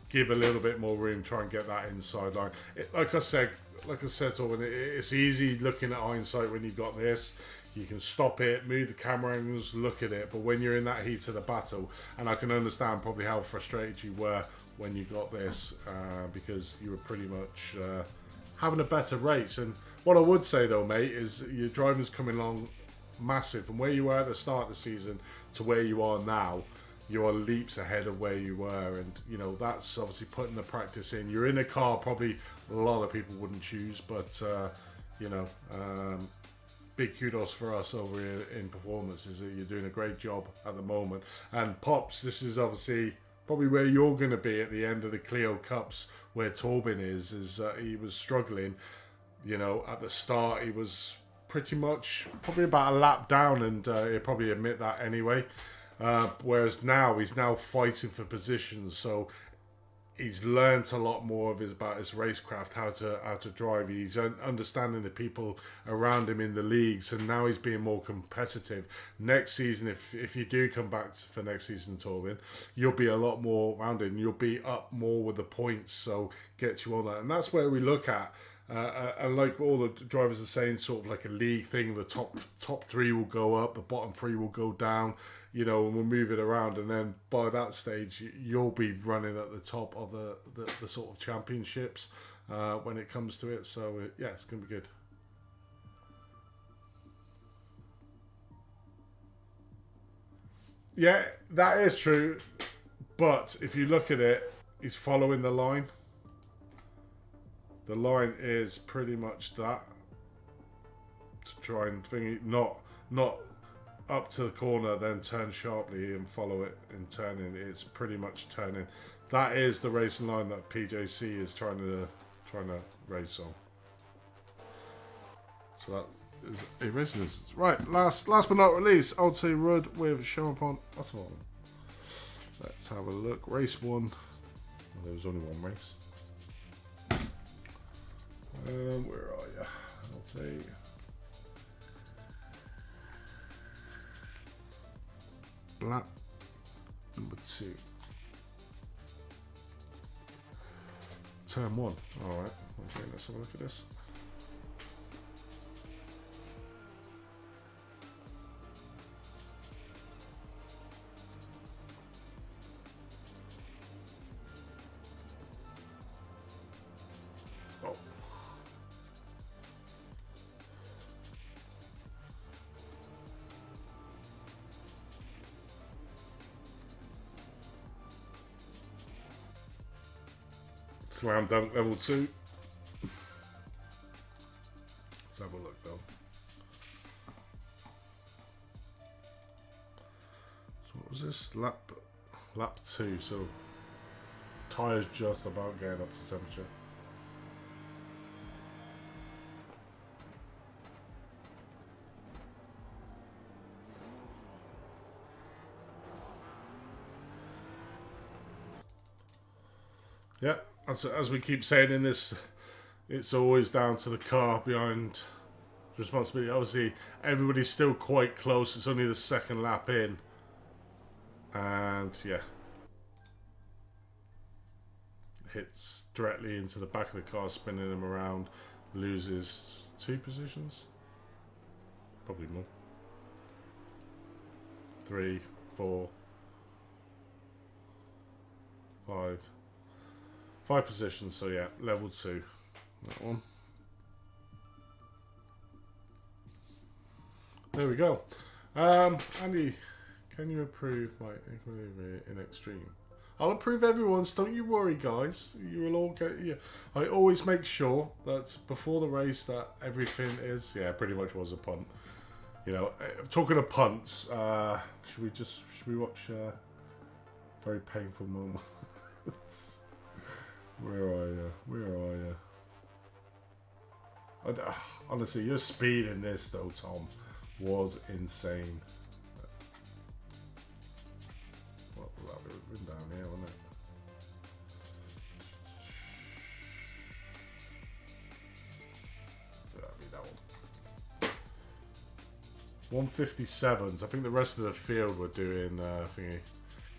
give a little bit more room, try and get that inside line. Like I said, Torben, it's easy looking at hindsight when you've got this. You can stop it, move the camera angles, look at it. But when you're in that heat of the battle, and I can understand probably how frustrated you were when you got this, because you were pretty much having a better race. And what I would say though, mate, is your driving's coming along massive. From where you were at the start of the season to where you are now, you are leaps ahead of where you were. And, you know, that's obviously putting the practice in. You're in a car probably a lot of people wouldn't choose, but, you know, big kudos for us over here in performance. Is that you're doing a great job at the moment. And Pops, this is obviously probably where you're going to be at the end of the Clio Cups, where Torben is he was struggling. You know, at the start he was pretty much probably about a lap down, and he'll probably admit that anyway. Whereas now he's fighting for positions, so he's learnt a lot more about his racecraft, how to drive. He's understanding the people around him in the leagues, and now he's being more competitive. Next season, if you do come back for next season, Torben, you'll be a lot more rounded, and you'll be up more with the points, so get you on that. And that's where we look at, and like all the drivers are saying, sort of like a league thing. The top 3 will go up, the bottom 3 will go down. You know, and we'll move it around, and then by that stage, you'll be running at the top of the sort of championships when it comes to it. So yeah, it's gonna be good. Yeah, that is true, but if you look at it, he's following the line. The line is pretty much that, to try and think, not up to the corner, then turn sharply and follow it in turning. It's pretty much turning. That is the racing line that PJC is trying to race on. So that is a racing instance. Right, last but not least, Old City Road with Show Upon Ottomon. Let's have a look. Race 1. Well, there was only one race. Where are you? I'll say. Lap number 2. Turn 1. Alright. Okay, let's have a look at this. Slam dunk level 2. Let's have a look though. So what was this? Lap 2, so tyres just about getting up to temperature. Yeah, as we keep saying in this, it's always down to the car behind responsibility. Obviously, everybody's still quite close. It's only the second lap in. And, yeah. Hits directly into the back of the car, spinning him around. Loses 2 positions. Probably more. 3, 4, 5. 5 positions, so yeah, level 2. That one. There we go. Andy, can you approve my equilibrium in extreme? I'll approve everyone's, don't you worry guys. You will all get, yeah. I always make sure that before the race that everything is, yeah, pretty much was a punt. You know, talking of punts, should we watch a very painful moment? Where are you? Where are you? Honestly, your speed in this though, Tom, was insane. What will that be down here, wasn't it? That'll be that one. 157s. I think the rest of the field were doing thingy.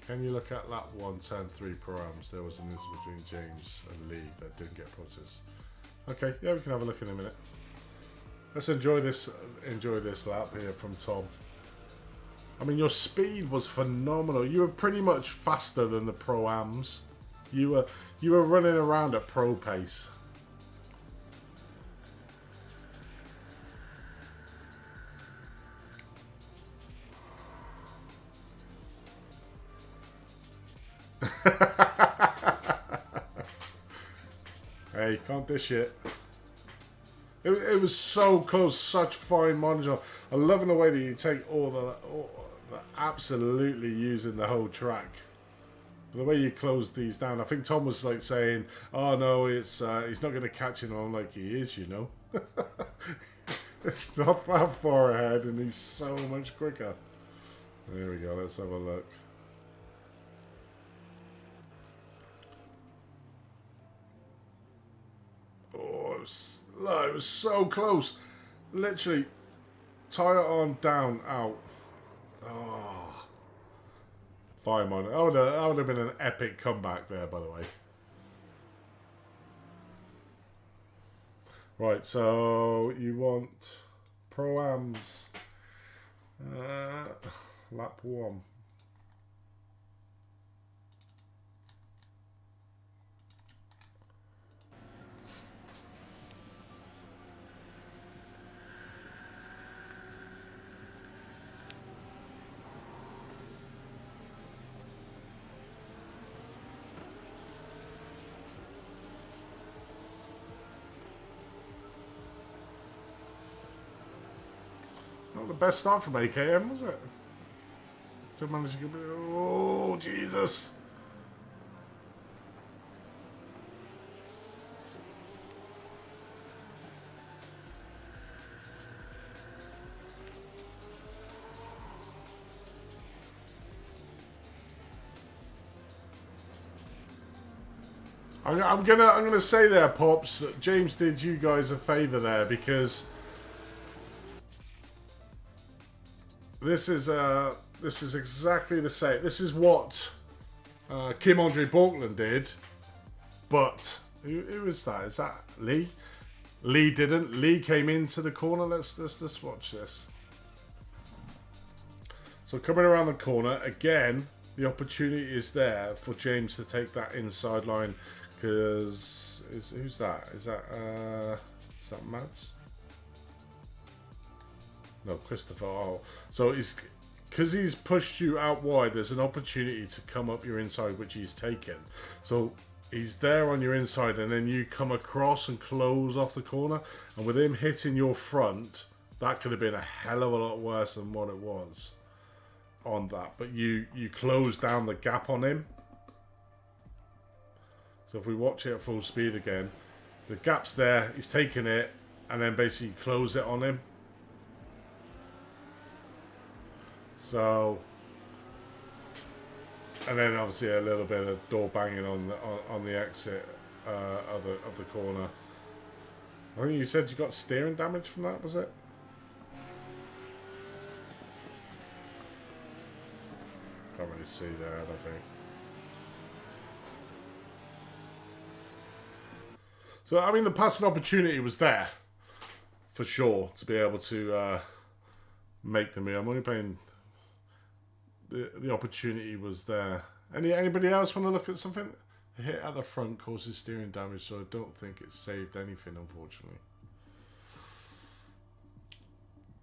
Can you look at lap 1:10.3 params? There was an incident between James and Lee that didn't get processed. Okay, yeah, we can have a look in a minute. Let's enjoy this lap here from Tom. I mean, your speed was phenomenal. You were pretty much faster than the pro-ams. You were running around at pro pace. Hey, can't dish it. It was so close, such fine margin. I'm loving the way that you take all the absolutely using the whole track. The way you close these down. I think Tom was like saying, "Oh no, it's he's not going to catch him." I'm like, he is, you know. It's not that far ahead, and he's so much quicker. There we go. Let's have a look. Oh, it was so close. Literally, tire on, down, out. Oh, fine, man. That would have been an epic comeback there, by the way. Right, so you want Pro-Ams. Lap 1. Not the best start from AKM, was it? Still managed to get... Oh, Jesus! I'm gonna say there, Pops, that James did you guys a favour there, because this is exactly the same. This is what Kim Andre Borkland did, but who was that? Is that Lee? Lee didn't. Lee came into the corner. Let's watch this. So coming around the corner again, the opportunity is there for James to take that inside line. Because who's that? Is that Mads? No, Christopher. Oh. So because he's pushed you out wide, there's an opportunity to come up your inside, which he's taken. So he's there on your inside, and then you come across and close off the corner, and with him hitting your front, that could have been a hell of a lot worse than what it was on that. But you close down the gap on him. So if we watch it at full speed again, the gap's there, he's taking it, and then basically close it on him. So, and then obviously a little bit of door banging on the exit of the corner. I think you said you got steering damage from that, was it? Can't really see there, I don't think. So, I mean, the passing opportunity was there, for sure, to be able to make the move. I'm only playing... The opportunity was there. Anybody else want to look at something? A hit at the front causes steering damage, so I don't think it saved anything, unfortunately.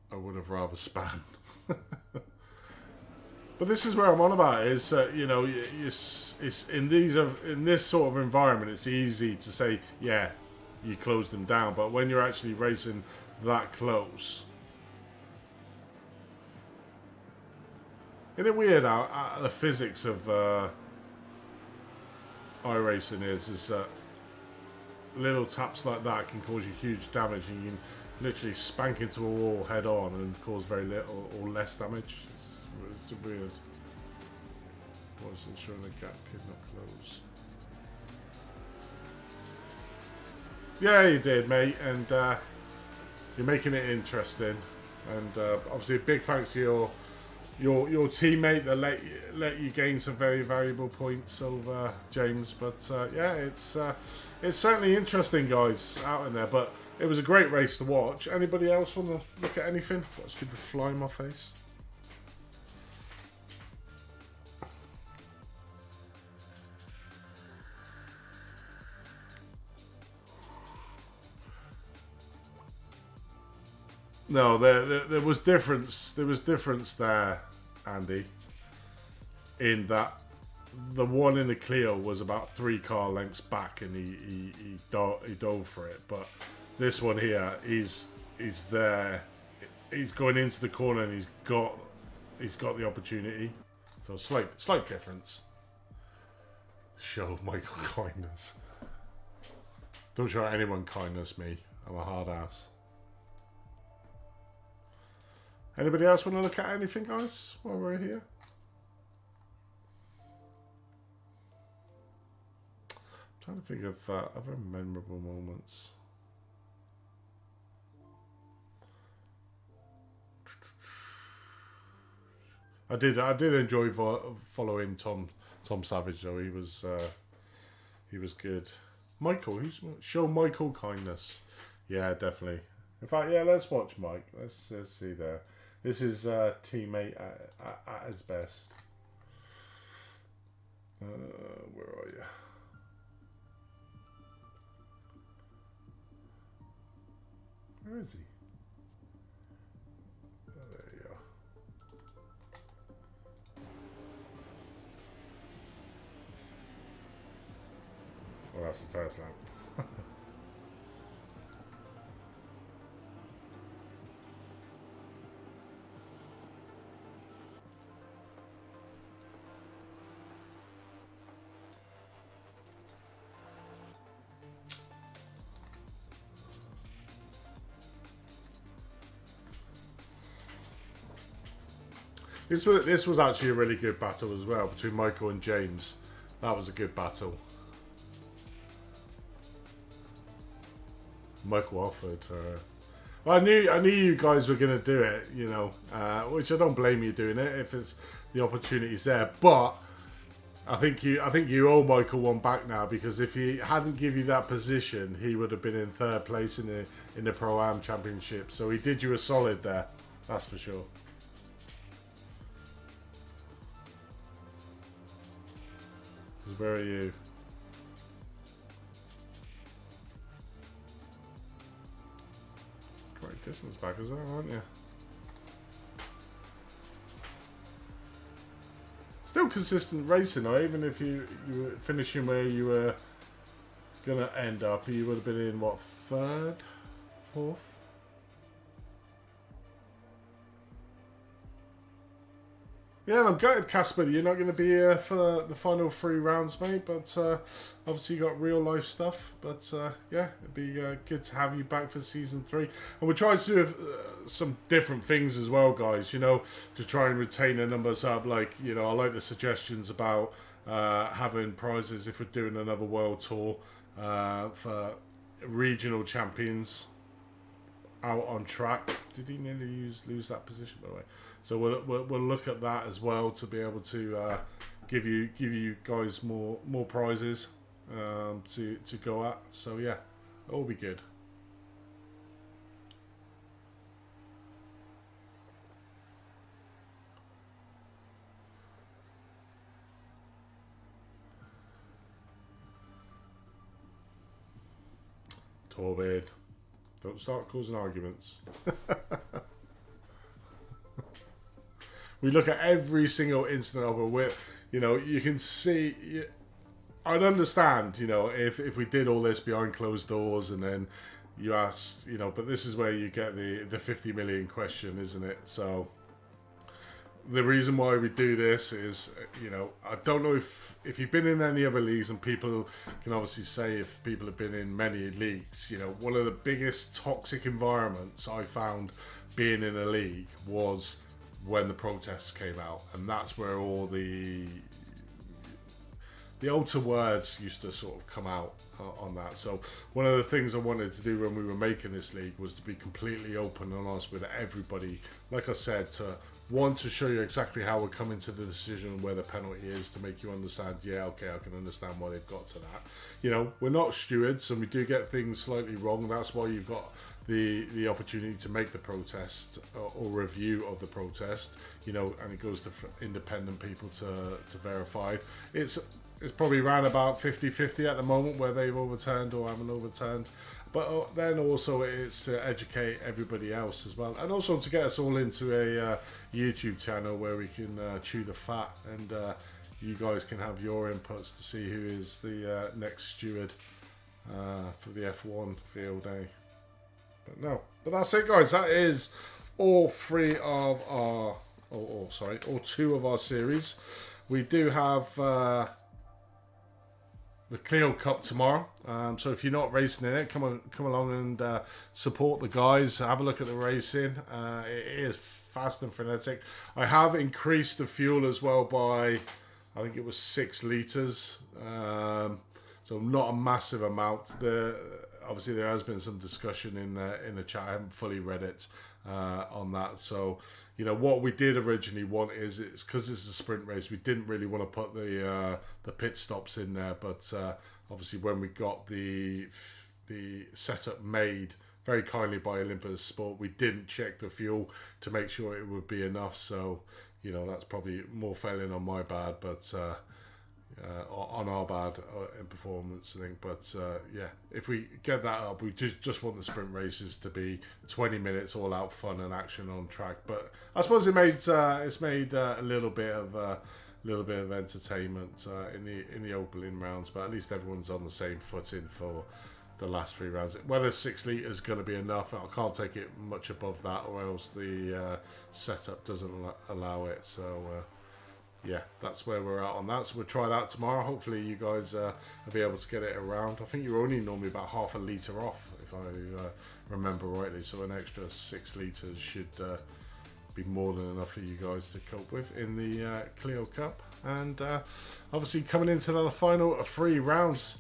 I would have rather spanned. But this is where I'm on about is you know, it's in this sort of environment, it's easy to say, yeah, you close them down, but when you're actually racing that close, isn't it weird how the physics of iRacing is that little taps like that can cause you huge damage, and you can literally spank into a wall head on and cause very little or less damage. It's weird. Was ensuring the gap could not close. Yeah, you did, mate, and you're making it interesting. And obviously, a big thanks to your teammate that let you gain some very valuable points over James. But yeah, it's certainly interesting, guys, out in there. But it was a great race to watch. Anybody else want to look at anything? Got a stupid fly in my face. No, there was difference. There was difference there, Andy. In that, the one in the Clio was about 3 car lengths back, and he dove for it. But this one here, he's there. He's going into the corner, and he's got the opportunity. So slight difference. Show Michael kindness. Don't show anyone kindness, me. I'm a hard ass. Anybody else want to look at anything, guys, while we're here? I'm trying to think of other memorable moments. I did enjoy following Tom Savage, though. He was good. Michael, show Michael kindness. Yeah, definitely. In fact, yeah, let's watch Mike. Let's see there. This is teammate at his best. Where are you? Where is he? Oh, there you are. Well, that's the first lap. This was actually a really good battle as well between Michael and James. That was a good battle. Michael offered. Well, I knew you guys were going to do it, you know, which I don't blame you doing it if it's the opportunity's there. But I think you owe Michael one back now, because if he hadn't given you that position, he would have been in 3rd place in the Pro-Am Championship. So he did you a solid there, that's for sure. Where are you? Great distance back as well, aren't you? Still consistent racing, though, even if you were finishing where you were going to end up, you would have been in, what, third? Fourth? Yeah, I'm gutted, Casper. You're not going to be here for the final 3 rounds, mate. But obviously, you got real life stuff. But yeah, it'd be good to have you back for season 3. And we're trying to do some different things as well, guys. You know, to try and retain the numbers up. Like, you know, I like the suggestions about having prizes if we're doing another world tour for regional champions out on track. Did he nearly lose that position, by the way? So we'll look at that as well to be able to give you guys more prizes to go at. So yeah, it'll be good. Torbid, don't start causing arguments. We look at every single incident of it with, you know, you can see, I'd understand, you know, if we did all this behind closed doors and then you asked, you know, but this is where you get the 50 million question, isn't it? So the reason why we do this is, you know, I don't know if you've been in any other leagues, and people can obviously say if people have been in many leagues, you know, one of the biggest toxic environments I found being in a league was when the protests came out, and that's where all the alter words used to sort of come out on that. So one of the things I wanted to do when we were making this league was to be completely open and honest with everybody. Like I said, to show you exactly how we're coming to the decision where the penalty is, to make you understand, yeah, okay, I can understand why they've got to that. You know, we're not stewards and we do get things slightly wrong. That's why you've got the opportunity to make the protest or review of the protest, you know, and it goes to independent people to verify. It's probably around about 50-50 at the moment where they've overturned or haven't overturned. But then also it's to educate everybody else as well. And also to get us all into a YouTube channel where we can chew the fat and you guys can have your inputs to see who is the next steward for the F1 field day. But that's it, guys. That is all 3 of our, all 2 of our series. We do have the Clio Cup tomorrow. So if you're not racing in it, come along and support the guys. Have a look at the racing. It is fast and frenetic. I have increased the fuel as well by, I think it was 6 litres. So not a massive amount. Obviously there has been some discussion in the chat. I haven't fully read it on that. So, you know, what we did originally want is, it's because it's a sprint race, we didn't really want to put the pit stops in there. But obviously when we got the setup made very kindly by Olympus Sport, we didn't check the fuel to make sure it would be enough. So, you know, that's probably more failing on my bad, but on our bad in performance, I think. But yeah, if we get that up, we just want the sprint races to be 20 minutes all out fun and action on track. But I suppose it's made a little bit of entertainment in the opening rounds. But at least everyone's on the same footing for the last 3 rounds. Whether 6 litres is going to be enough, I can't take it much above that, or else the setup doesn't allow it. So yeah, that's where we're at on that. So we'll try that tomorrow. Hopefully you guys will be able to get it around. I think you're only normally about half a litre off, if I remember rightly. So an extra 6 litres should be more than enough for you guys to cope with in the Clio Cup. And obviously coming into the final 3 rounds,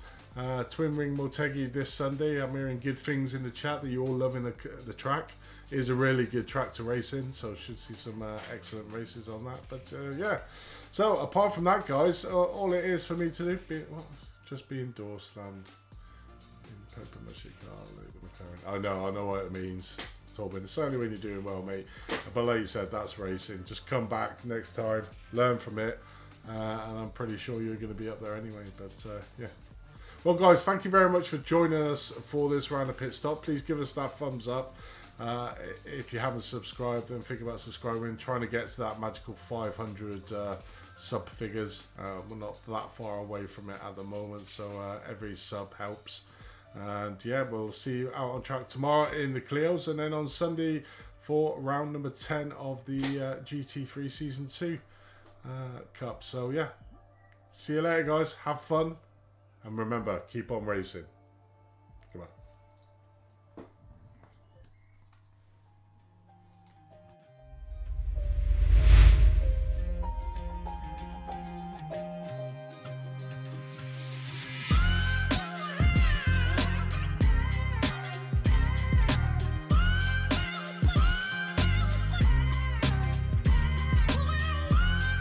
Twin Ring Motegi this Sunday. I'm hearing good things in the chat that you're all loving the track. It is a really good track to race in, so should see some excellent races on that. But yeah, so apart from that, guys, all it is for me to do, just be indoors, land in Pepper I know what it means, Torben. It's only when you're doing well, mate. But like you said, that's racing. Just come back next time, learn from it, and I'm pretty sure you're going to be up there anyway. But yeah. Well, guys, thank you very much for joining us for this round of pit stop. Please give us that thumbs up. If you haven't subscribed, then think about subscribing. Trying to get to that magical 500 sub figures. We're not that far away from it at the moment, so every sub helps. And yeah, we'll see you out on track tomorrow in the Clios, and then on Sunday for round number 10 of the GT3 Season 2 Cup. So yeah, see you later guys, have fun, and remember, keep on racing.